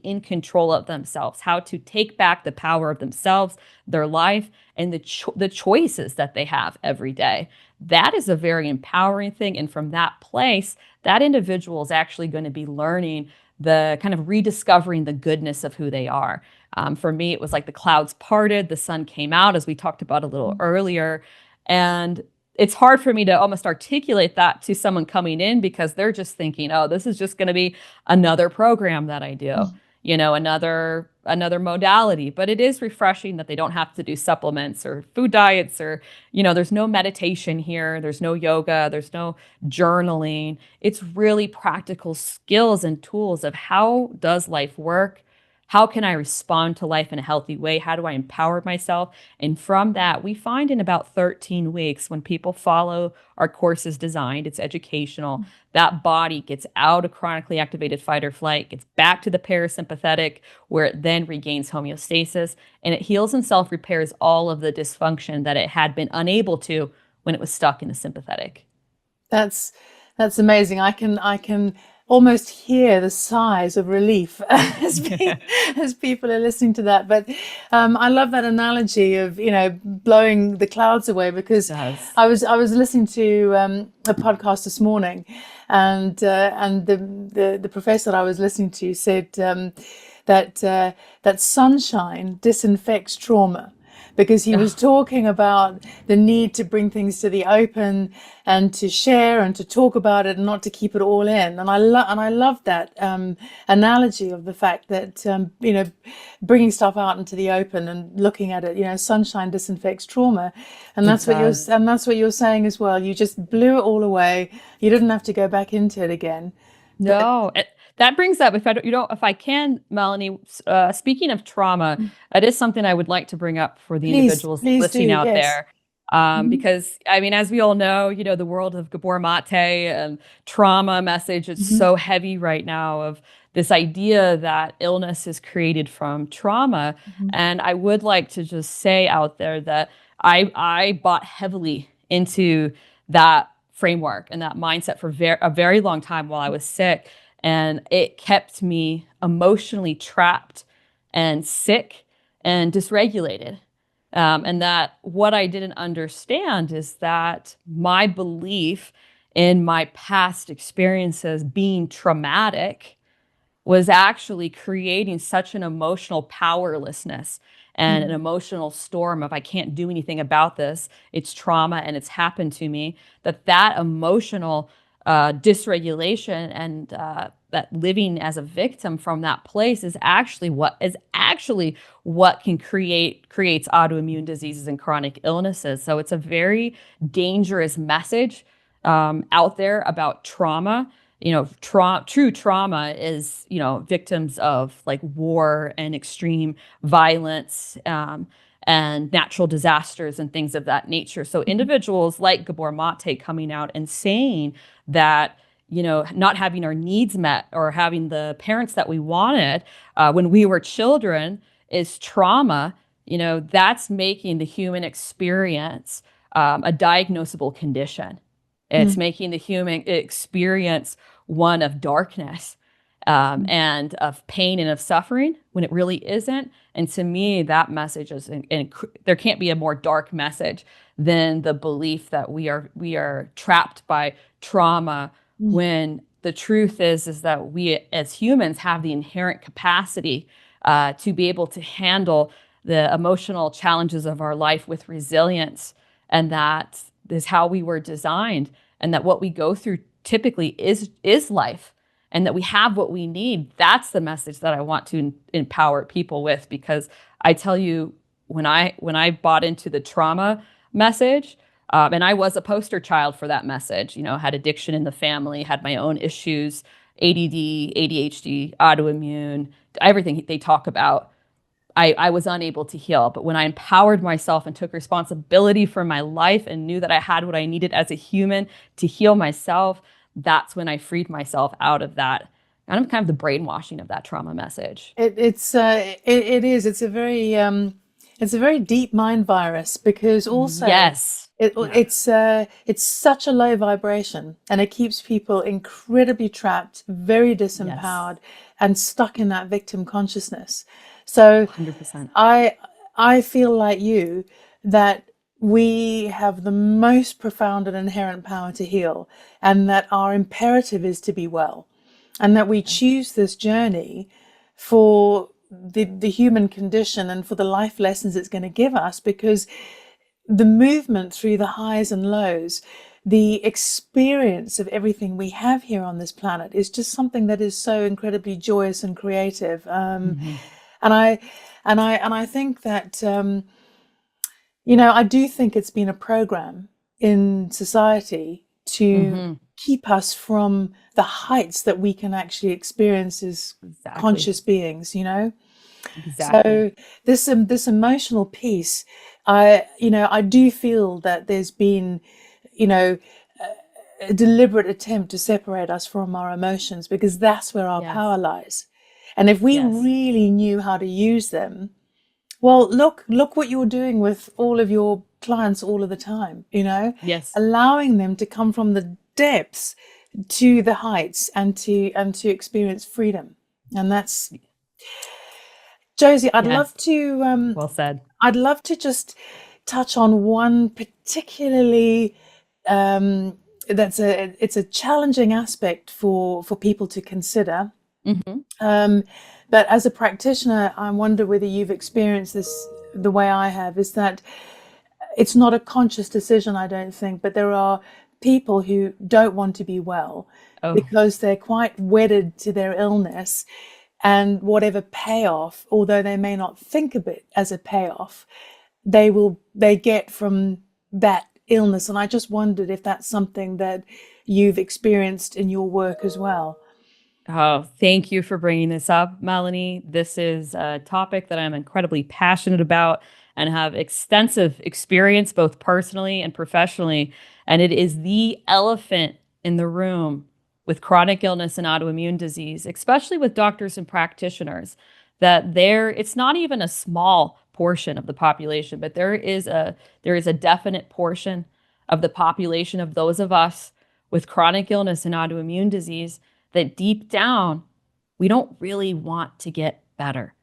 in control of themselves, how to take back the power of themselves, their life, and the choices that they have every day. That is a very empowering thing. And from that place, that individual is actually going to be learning the kind of rediscovering the goodness of who they are. For me, it was like the clouds parted, the sun came out, as we talked about a little earlier. And it's hard for me to almost articulate that to someone coming in because they're just thinking, oh, this is just going to be another program that I do, another modality. But it is refreshing that they don't have to do supplements or food diets or, there's no meditation here. There's no yoga. There's no journaling. It's really practical skills and tools of how does life work? How can I respond to life in a healthy way? How do I empower myself? And from that, we find in about 13 weeks, when people follow our course is designed, it's educational, that body gets out of chronically activated fight or flight, gets back to the parasympathetic, where it then regains homeostasis, and it heals and self-repairs all of the dysfunction that it had been unable to when it was stuck in the sympathetic. That's amazing. I can almost hear the sighs of relief as people are listening to that. But I love that analogy of blowing the clouds away, because I was listening to a podcast this morning, and the professor that I was listening to said that sunshine disinfects trauma. Because he was talking about the need to bring things to the open and to share and to talk about it and not to keep it all in. And I love that analogy of the fact that bringing stuff out into the open and looking at it. Sunshine disinfects trauma, and that's what you're saying as well. You just blew it all away. You didn't have to go back into it again. No. That brings up, if I can, Melanie, speaking of trauma, that is something I would like to bring up for the individuals listening out there. Because, as we all know, the world of Gabor Mate and trauma message is so heavy right now, of this idea that illness is created from trauma. And I would like to just say out there that I bought heavily into that framework and that mindset for a very long time while I was sick. And it kept me emotionally trapped and sick and dysregulated. And that what I didn't understand is that my belief in my past experiences being traumatic was actually creating such an emotional powerlessness and an emotional storm of, I can't do anything about this. It's trauma and it's happened to me. That emotional dysregulation and that living as a victim from that place is actually what can creates autoimmune diseases and chronic illnesses. So it's a very dangerous message out there about trauma. true trauma is, victims of like war and extreme violence, and natural disasters and things of that nature. So individuals like Gabor Mate coming out and saying that, not having our needs met or having the parents that we wanted when we were children is trauma, that's making the human experience a diagnosable condition. It's making the human experience one of darkness, and of pain and of suffering when it really isn't. And to me, that message is, and there can't be a more dark message than the belief that we are trapped by trauma, when the truth is that we as humans have the inherent capacity to be able to handle the emotional challenges of our life with resilience, and that is how we were designed, and that what we go through typically is life, and that we have what we need. That's the message that I want to empower people with, because I tell you, when I bought into the trauma message, and I was a poster child for that message, had addiction in the family, had my own issues, ADD, ADHD, autoimmune, everything they talk about. I was unable to heal. But when I empowered myself and took responsibility for my life and knew that I had what I needed as a human to heal myself, that's when I freed myself out of that. And I'm kind of the brainwashing of that trauma message. It, it is. It's a very deep mind virus, because also Yes. it's such a low vibration, and it keeps people incredibly trapped, very disempowered, and stuck in that victim consciousness. So 100%. I feel like you, that we have the most profound and inherent power to heal, and that our imperative is to be well, and that we choose this journey for the human condition and for the life lessons it's going to give us, because the movement through the highs and lows, the experience of everything we have here on this planet, is just something that is so incredibly joyous and creative. And I think that I do think it's been a program in society to keep us from the heights that we can actually experience as conscious beings. Exactly. So this emotional piece, I do feel that there's been, a deliberate attempt to separate us from our emotions, because that's where our power lies. And if we really knew how to use them, well, look what you're doing with all of your clients all of the time, Yes. allowing them to come from the depths to the heights, and to experience freedom. And that's, Josie, I'd love to Well said. I'd love to just touch on one particularly, it's a challenging aspect for people to consider. But as a practitioner, I wonder whether you've experienced this the way I have, is that it's not a conscious decision, I don't think, but there are people who don't want to be well because they're quite wedded to their illness, and whatever payoff, although they may not think of it as a payoff, they get from that illness. And I just wondered if that's something that you've experienced in your work as well. Oh, thank you for bringing this up, Melanie. This is a topic that I'm incredibly passionate about and have extensive experience both personally and professionally. And it is the elephant in the room with chronic illness and autoimmune disease, especially with doctors and practitioners, that it's not even a small portion of the population, but there is a definite portion of the population of those of us with chronic illness and autoimmune disease that deep down, we don't really want to get better.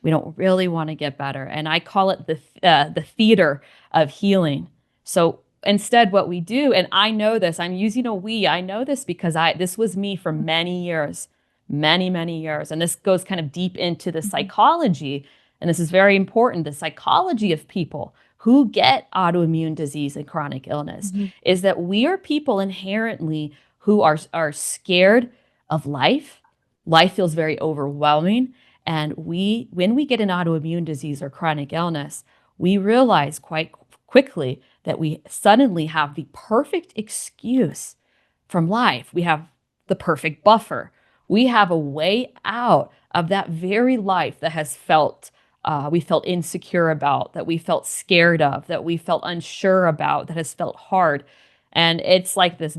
We don't really want to get better. And I call it the theater of healing. So instead, what we do, and I know this, I'm using a we, I know this because this was me for many years, many years. And this goes kind of deep into the psychology. And this is very important. The psychology of people who get autoimmune disease and chronic illness is that we are people inherently who are scared of life. Life feels very overwhelming. And when we get an autoimmune disease or chronic illness, we realize quite quickly that we suddenly have the perfect excuse from life. We have the perfect buffer. We have a way out of that very life that has felt we felt insecure about, that we felt scared of, that we felt unsure about, that has felt hard. And it's like this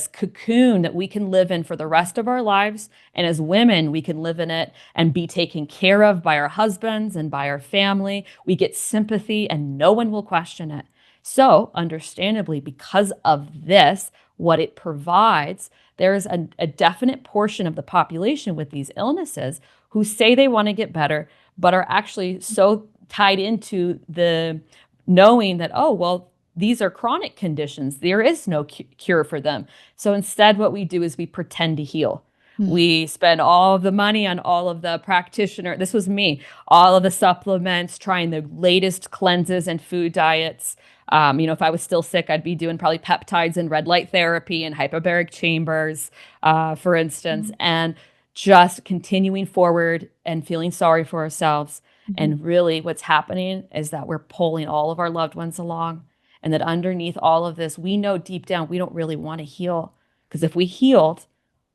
cocoon that we can live in for the rest of our lives. And as women, we can live in it and be taken care of by our husbands and by our family. We get sympathy and no one will question it. So, understandably, because of this, what it provides, there's a definite portion of the population with these illnesses who say they want to get better, but are actually so tied into the knowing that, oh, well, these are chronic conditions. There is no cure for them. So instead, what we do is we pretend to heal. We spend all of the money on all of the practitioner. This was me, all of the supplements, trying the latest cleanses and food diets. If I was still sick, I'd be doing probably peptides and red light therapy and hyperbaric chambers, for instance, and just continuing forward and feeling sorry for ourselves. And really what's happening is that we're pulling all of our loved ones along. And that underneath all of this, we know deep down we don't really want to heal. Because if we healed,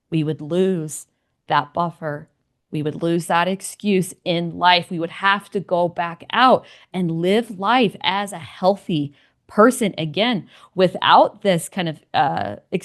we would lose that buffer. We would lose that excuse in life. We would have to go back out and live life as a healthy person again, without this kind of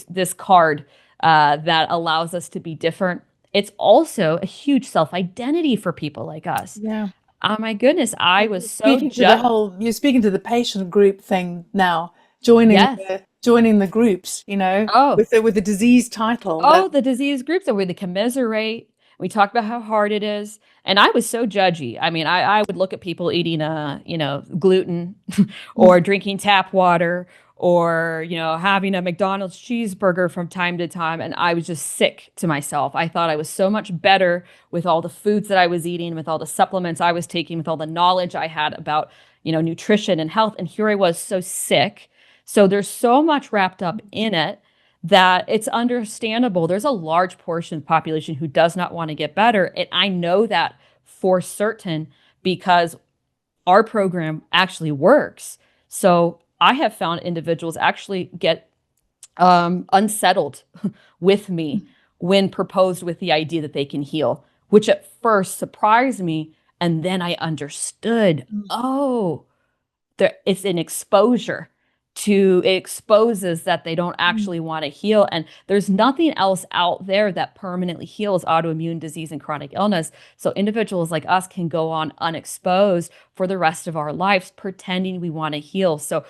this card that allows us to be different. It's also a huge self-identity for people like us. Yeah. Oh my goodness, I was so You're speaking to the patient group thing now, joining yes. joining the groups, Oh, with the disease title. oh, the disease groups that we the commiserate. We talk about how hard it is. And I was so judgy. I mean, I would look at people eating, gluten or drinking tap water or, having a McDonald's cheeseburger from time to time. And I was just sick to myself. I thought I was so much better with all the foods that I was eating, with all the supplements I was taking, with all the knowledge I had about, nutrition and health. And here I was so sick. So there's so much wrapped up in it that it's understandable. There's a large portion of the population who does not want to get better. And I know that for certain because our program actually works. So I have found individuals actually get unsettled with me when proposed with the idea that they can heal, which at first surprised me. And then I understood, it's an exposure. It exposes that they don't actually want to heal. And there's nothing else out there that permanently heals autoimmune disease and chronic illness. So individuals like us can go on unexposed for the rest of our lives, pretending we want to heal. So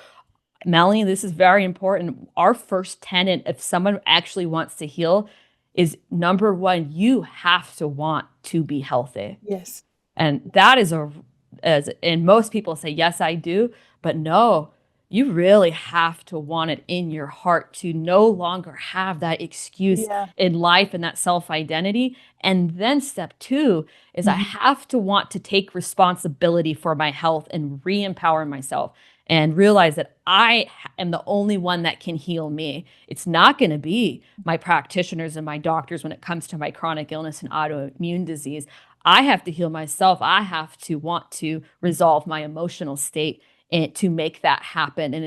Melanie, this is very important. Our first tenet, if someone actually wants to heal, is number one, you have to want to be healthy. Yes. And that is and most people say, yes, I do, but no, you really have to want it in your heart to no longer have that excuse in life and that self-identity. And then step two is I have to want to take responsibility for my health and re-empower myself and realize that I am the only one that can heal me. It's not going to be my practitioners and my doctors when it comes to my chronic illness and autoimmune disease. I have to heal myself. I have to want to resolve my emotional state and to make that happen. And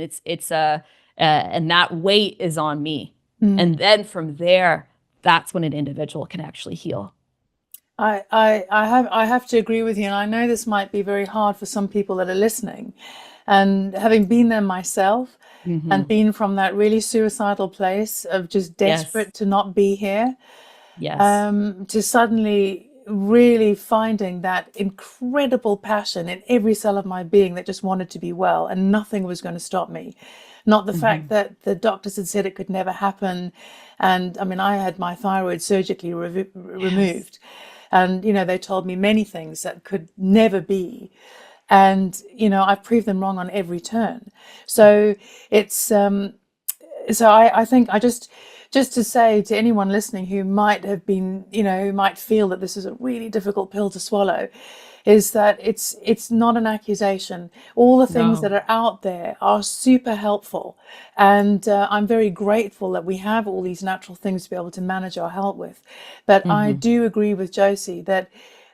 and that weight is on me. And then from there, that's when an individual can actually heal. I have to agree with you. And I know this might be very hard for some people that are listening. And having been there myself and been from that really suicidal place of just desperate to not be here, to suddenly really finding that incredible passion in every cell of my being that just wanted to be well and nothing was going to stop me. Not the fact that the doctors had said it could never happen. And I mean, I had my thyroid surgically removed. And, they told me many things that could never be. And, I proved them wrong on every turn. So it's, I think just to say to anyone listening who might have been, who might feel that this is a really difficult pill to swallow, is that it's not an accusation. All the things that are out there are super helpful. And I'm very grateful that we have all these natural things to be able to manage our health with. But I do agree with Josie that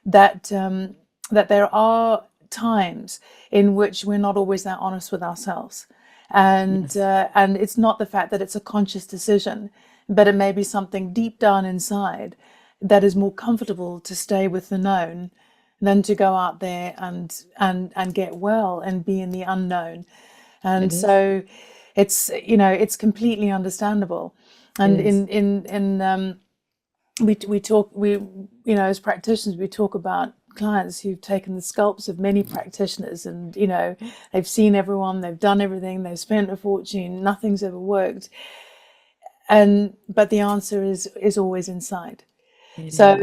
there are times in which we're not always that honest with ourselves. And it's not the fact that it's a conscious decision. but it may be something deep down inside that is more comfortable to stay with the known than to go out there and get well and be in the unknown. And It is. so it's, it's completely understandable. It And is. we talk, as practitioners, we talk about clients who've taken the scalps of many practitioners, and they've seen everyone, they've done everything, they've spent a fortune, nothing's ever worked. But the answer is always inside. It is. So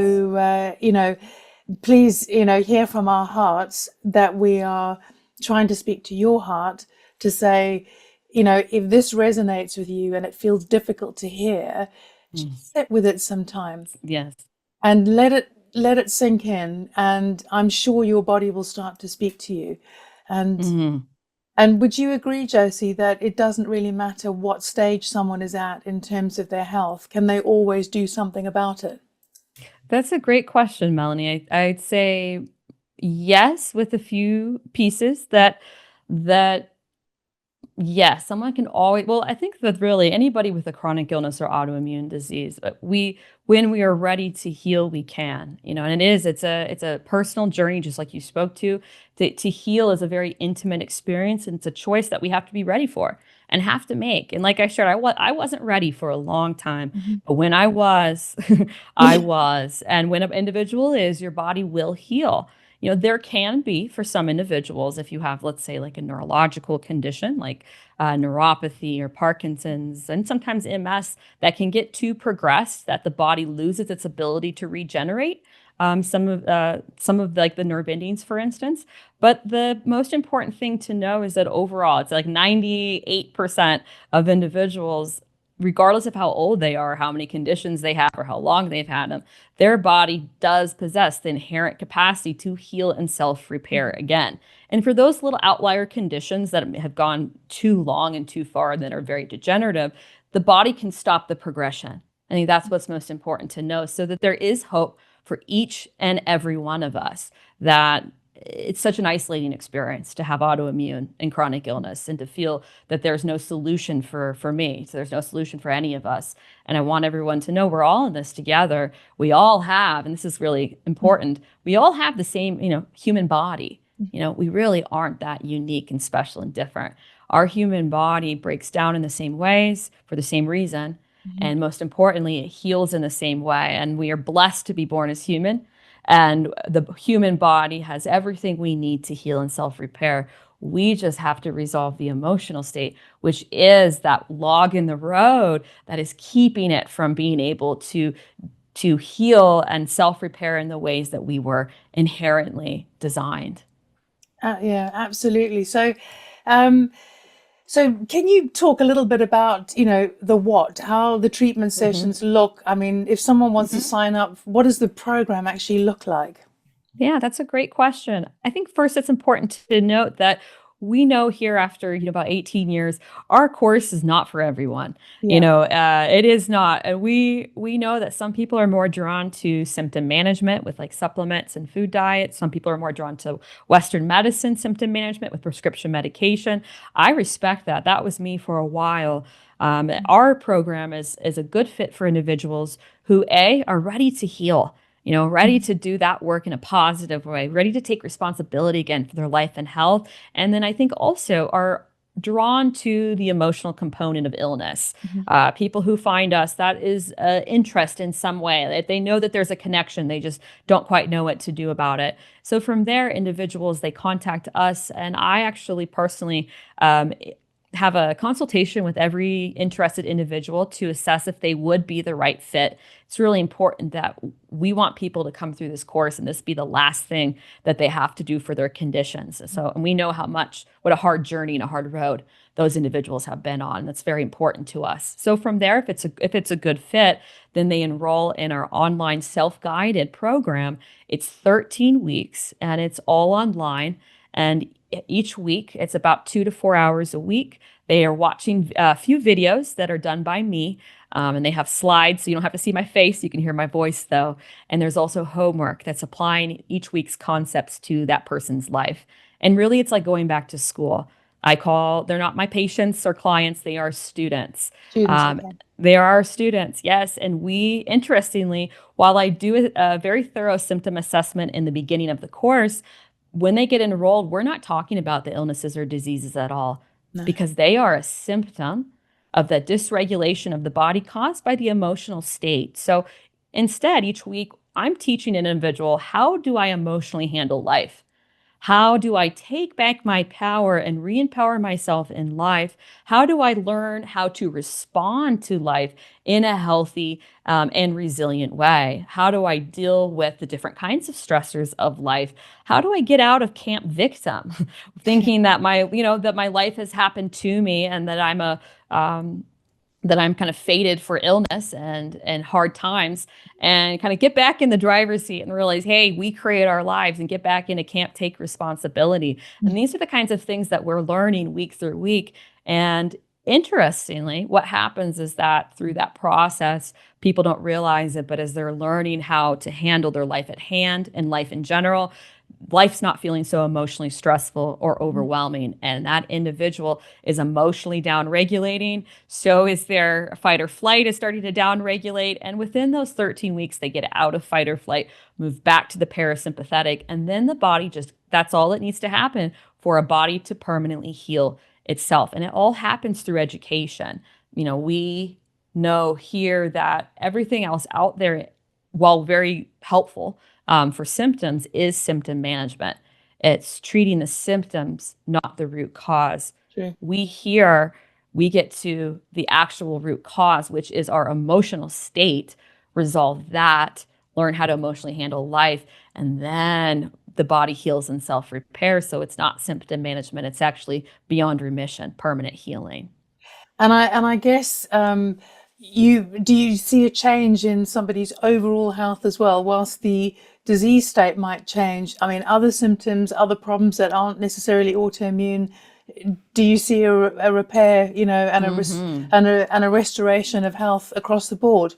please, hear from our hearts that we are trying to speak to your heart to say, if this resonates with you and it feels difficult to hear, just sit with it some time Yes. and let it sink in, and I'm sure your body will start to speak to you. And would you agree, Josie, that it doesn't really matter what stage someone is at in terms of their health? Can they always do something about it? That's a great question, Melanie. I'd say yes, with a few pieces that yes, someone can always, well, I think that really anybody with a chronic illness or autoimmune disease, when we are ready to heal, we can, and it's a personal journey, just like you spoke to heal is a very intimate experience, and it's a choice that we have to be ready for and have to make. And like I shared, I wasn't ready for a long time, but when I was, I was. And when an individual is, your body will heal. There can be, for some individuals, if you have, let's say, like a neurological condition like neuropathy or Parkinson's, and sometimes MS, that can get too progressed that the body loses its ability to regenerate. Some of like the nerve endings, for instance. But the most important thing to know is that overall, it's like 98% of individuals, regardless of how old they are, how many conditions they have, or how long they've had them, their body does possess the inherent capacity to heal and self-repair again. And for those little outlier conditions that have gone too long and too far and that are very degenerative, the body can stop the progression. I think that's what's most important to know, so that there is hope for each and every one of us. That it's such an isolating experience to have autoimmune and chronic illness, and to feel that there's no solution for me. So there's no solution for any of us. And I want everyone to know we're all in this together. We all have, and this is really important, we all have the same, human body. We really aren't that unique and special and different. Our human body breaks down in the same ways for the same reason. And most importantly, it heals in the same way. And we are blessed to be born as human. And the human body has everything we need to heal and self-repair. We just have to resolve the emotional state, which is that log in the road that is keeping it from being able to heal and self-repair in the ways that we were inherently designed. Yeah, absolutely. So can you talk a little bit about, the what, how the treatment sessions look? I mean, if someone wants to sign up, what does the program actually look like? Yeah, that's a great question. I think first it's important to note that we know here after, about 18 years, our course is not for everyone. Yeah. It is not. And we know that some people are more drawn to symptom management with like supplements and food diets. Some people are more drawn to Western medicine symptom management with prescription medication. I respect that. That was me for a while. Our program is a good fit for individuals who are ready to heal, ready to do that work in a positive way, ready to take responsibility again for their life and health. And then I think also are drawn to the emotional component of illness. People who find us, that is interest in some way, that they know that there's a connection. They just don't quite know what to do about it. So from there, individuals, they contact us, and I actually personally have a consultation with every interested individual to assess if they would be the right fit. It's really important that we want people to come through this course and this be the last thing that they have to do for their conditions. So, and we know what a hard journey and a hard road those individuals have been on. That's very important to us. So from there, if it's a good fit, then they enroll in our online self-guided program. It's 13 weeks and it's all online. And each week, it's about 2 to 4 hours a week. They are watching a few videos that are done by me, and they have slides, so you don't have to see my face. You can hear my voice, though. And there's also homework that's applying each week's concepts to that person's life. And really, it's like going back to school. They're not my patients or clients, they are students. Students, okay. They are our students, yes. And we, interestingly, while I do a very thorough symptom assessment in the beginning of the course, when they get enrolled, we're not talking about the illnesses or diseases at all No. because they are a symptom of the dysregulation of the body caused by the emotional state. So instead, each week, I'm teaching an individual, how do I emotionally handle life? How do I take back my power and re-empower myself in life? How do I learn how to respond to life in a healthy and resilient way? How do I deal with the different kinds of stressors of life? How do I get out of camp victim, thinking that my life has happened to me and that that I'm kind of fated for illness and hard times, and kind of get back in the driver's seat and realize, hey, we create our lives, and get back into camp, take responsibility. And these are the kinds of things that we're learning week through week. And interestingly, what happens is that through that process, people don't realize it, but as they're learning how to handle their life at hand and life in general, life's not feeling so emotionally stressful or overwhelming. And that individual is emotionally down regulating. So is their fight or flight is starting to down regulate. And within those 13 weeks, they get out of fight or flight, move back to the parasympathetic. And then the body that's all that needs to happen for a body to permanently heal itself. And it all happens through education. We know here that everything else out there, while very helpful, for symptoms, is symptom management. It's treating the symptoms, not the root cause. True. We get to the actual root cause, which is our emotional state, resolve that, learn how to emotionally handle life, and then the body heals and self-repairs. So it's not symptom management, it's actually beyond remission, permanent healing. And I guess do you see a change in somebody's overall health as well, whilst the disease state might change? I mean, other symptoms, other problems that aren't necessarily autoimmune. Do you see a repair, and a restoration of health across the board?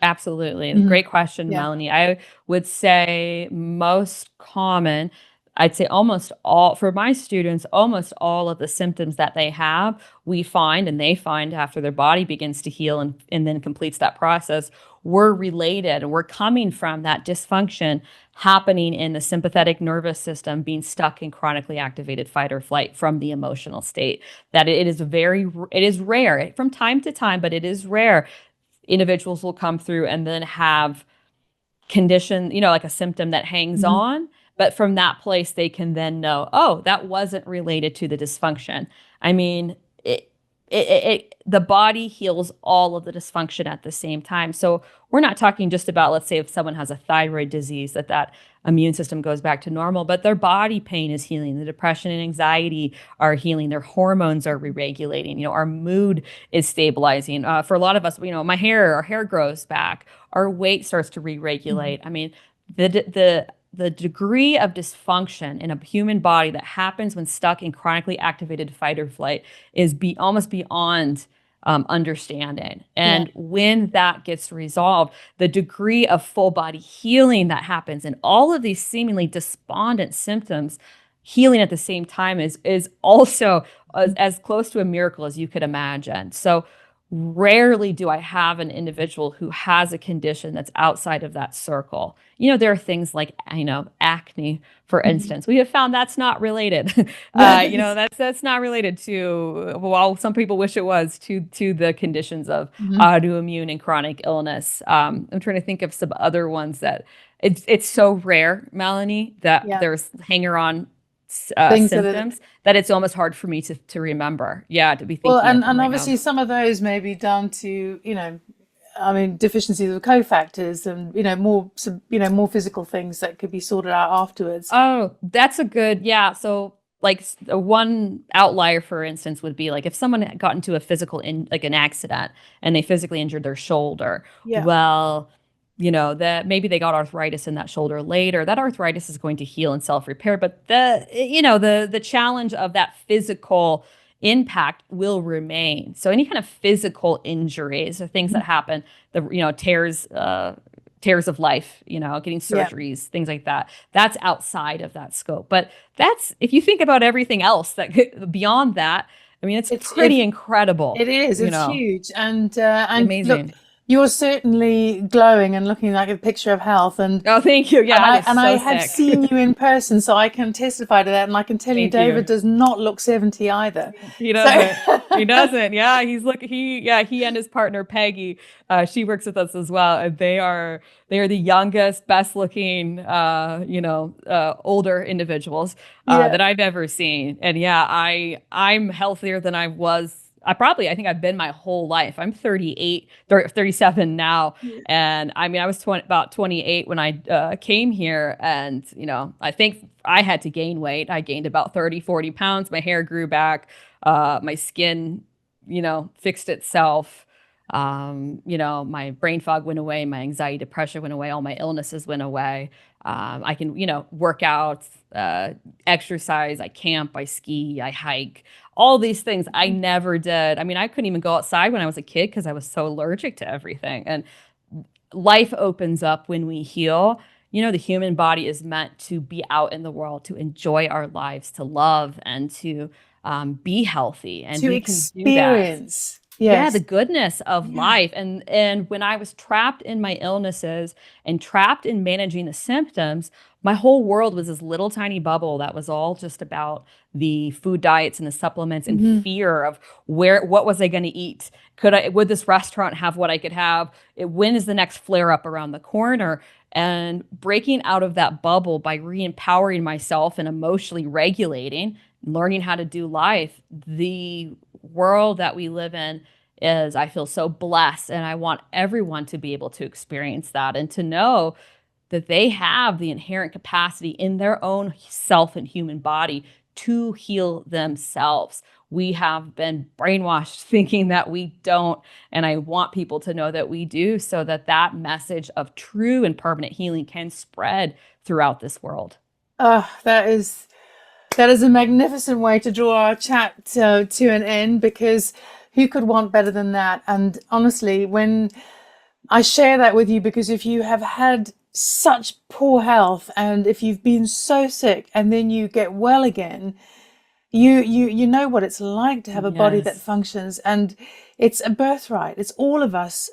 Absolutely. Great question, Yeah. Melanie. I would say most common, I'd say almost all, for my students, almost all of the symptoms that they have, we find and they find after their body begins to heal and then completes that process, were related. And we're coming from that dysfunction happening in the sympathetic nervous system, being stuck in chronically activated fight or flight from the emotional state. That it is rare from time to time, but it is rare. Individuals will come through and then have condition, like a symptom that hangs on. But from that place, they can then know, oh, that wasn't related to the dysfunction. I mean, the body heals all of the dysfunction at the same time. So we're not talking just about, let's say, if someone has a thyroid disease, that immune system goes back to normal, but their body pain is healing. The depression and anxiety are healing. Their hormones are re-regulating. Our mood is stabilizing. For a lot of us, our hair grows back. Our weight starts to re-regulate. I mean, the degree of dysfunction in a human body that happens when stuck in chronically activated fight or flight is almost beyond understanding. And when that gets resolved, the degree of full body healing that happens and all of these seemingly despondent symptoms healing at the same time is also as close to a miracle as you could imagine. So rarely do I have an individual who has a condition that's outside of that circle. There are things like, acne, for instance. We have found that's not related. That's not related to, while some people wish it was, to the conditions of autoimmune and chronic illness. I'm trying to think of some other ones that it's so rare, Melanie, that there's hanger-on symptoms that it's almost hard for me to remember. Yeah, to be thinking. Well, and obviously some of those may be down to deficiencies of cofactors and more physical things that could be sorted out afterwards. Oh, that's a good So like one outlier, for instance, would be like if someone got into a like an accident and they physically injured their shoulder. Yeah. Well, that maybe they got arthritis in that shoulder later. That arthritis is going to heal and self-repair, but the challenge of that physical impact will remain. So any kind of physical injuries or things that happen, tears of life, getting surgeries, things like that. That's outside of that scope. But if you think about everything else that beyond that, I mean, it's It's pretty incredible, it is. you It's know, huge, and look, amazing. you're certainly glowing and looking like a picture of health. Oh, thank you. Yeah, I was And I so have sick. seen you in person, so I can testify to that. And I can tell you, Thank you. David does not look 70 either. He So doesn't. He doesn't. Yeah, he and his partner Peggy, she works with us as well. And they are the youngest, best looking older individuals yeah, that I've ever seen. And yeah, I'm healthier than I was. I think I've been my whole life. I'm 37 now. And I mean, I was about 28 when I came here. And, I think I had to gain weight. I gained about 30, 40 pounds. My hair grew back. My skin, fixed itself. My brain fog went away. My anxiety, depression went away. All my illnesses went away. I can, work out, exercise. I camp, I ski, I hike, all these things I never did. I mean, I couldn't even go outside when I was a kid because I was so allergic to everything. And life opens up when we heal. The human body is meant to be out in the world, to enjoy our lives, to love, and to be healthy. And to we can do that. experience. Yeah, the Yes. goodness of Yeah. life. And when I was trapped in my illnesses and trapped in managing the symptoms, my whole world was this little tiny bubble that was all just about the food diets and the supplements and Hmm. fear of what was I going to eat? Would this restaurant have what I could have? When is the next flare up around the corner? And breaking out of that bubble by re-empowering myself and emotionally regulating, learning how to do life, the world that we live in is, I feel so blessed, and I want everyone to be able to experience that and to know that they have the inherent capacity in their own self and human body to heal themselves. We have been brainwashed thinking that we don't, and I want people to know that we do, so that that message of true and permanent healing can spread throughout this world. That is a magnificent way to draw our chat to an end, because who could want better than that? And honestly, when I share that with you, because if you have had such poor health and if you've been so sick and then you get well again, you know what it's like to have a body that Yes. functions, and it's a birthright. It's all of us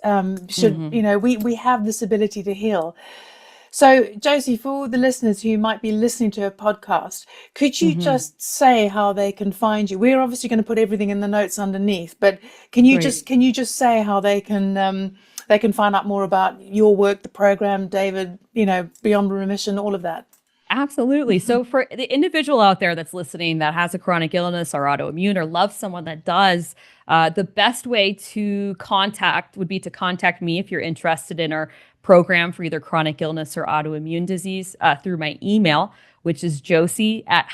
should, Hmm. we have this ability to heal. So, Josie, for the listeners who might be listening to a podcast, could you Hmm. just say how they can find you? We're obviously going to put everything in the notes underneath, but can you Great. just say how they can find out more about your work, the program, David, Beyond Remission, all of that? Absolutely. So, for the individual out there that's listening that has a chronic illness or autoimmune or loves someone that does, the best way to contact would be to contact me if you're interested in our program for either chronic illness or autoimmune disease through my email, which is Josie at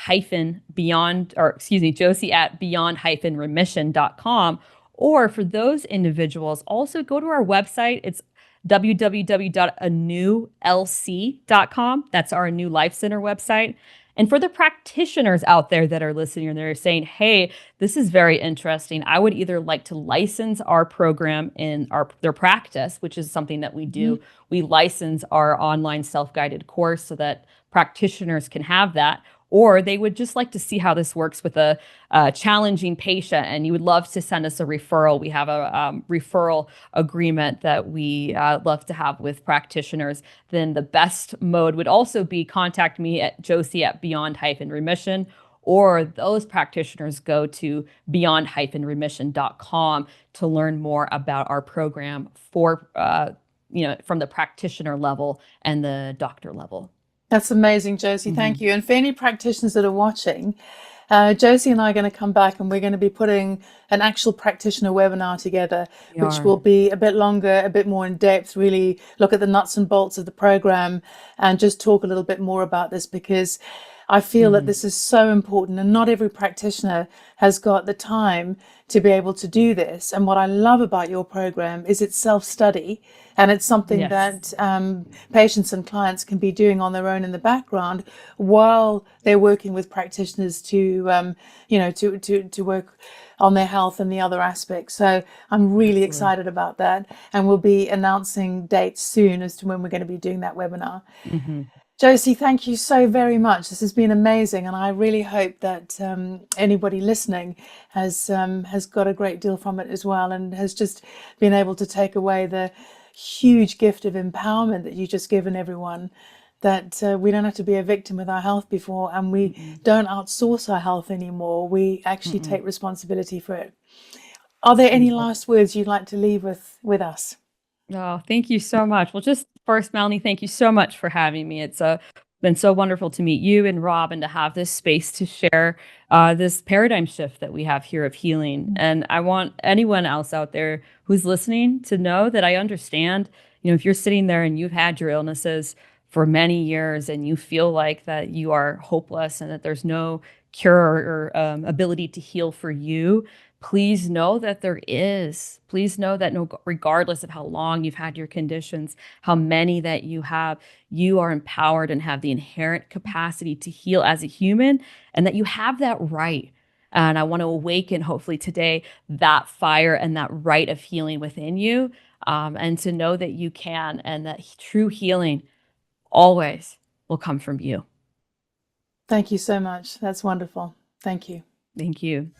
beyond-remission.com. Or for those individuals, also go to our website. It's www.anewlc.com. That's our New Life Center website. And for the practitioners out there that are listening and they're saying, hey, this is very interesting, I would either like to license our program in their practice, which is something that we do. We license our online self-guided course so that practitioners can have that, or they would just like to see how this works with a challenging patient and you would love to send us a referral. We have a referral agreement that we love to have with practitioners. Then the best mode would also be contact me at Josie at beyond-remission, or those practitioners go to beyond-remission.com to learn more about our program for, from the practitioner level and the doctor level. That's amazing, Josie. Mm-hmm. Thank you. And for any practitioners that are watching, Josie and I are going to come back and we're going to be putting an actual practitioner webinar together, We which are. will be a bit longer, a bit more in depth, really look at the nuts and bolts of the program and just talk a little bit more about this, because I feel that Mm-hmm. this is so important and not every practitioner has got the time to be able to do this. And what I love about your program is it's self-study, and it's something Yes. that patients and clients can be doing on their own in the background while they're working with practitioners to work on their health and the other aspects. So I'm really Absolutely. excited about that, and we'll be announcing dates soon as to when we're going to be doing that webinar. Mm-hmm. Josie, thank you so very much. This has been amazing, and I really hope that anybody listening has got a great deal from it as well, and has just been able to take away the huge gift of empowerment that you've just given everyone. That we don't have to be a victim with our health before, and we don't outsource our health anymore. We actually take responsibility for it. Are there any last words you'd like to leave with us? Oh, thank you so much. Well, just first, Melanie, thank you so much for having me. It's been so wonderful to meet you and Rob and to have this space to share this paradigm shift that we have here of healing. And I want anyone else out there who's listening to know that I understand, if you're sitting there and you've had your illnesses for many years and you feel like that you are hopeless and that there's no cure or ability to heal for you, please know that there is. Please know that regardless of how long you've had your conditions, how many that you are empowered and have the inherent capacity to heal as a human, and that you have that right. And I want to awaken, hopefully today, that fire and that right of healing within you, and to know that you can, and that true healing always will come from you. Thank you so much. That's wonderful. Thank you. Thank you.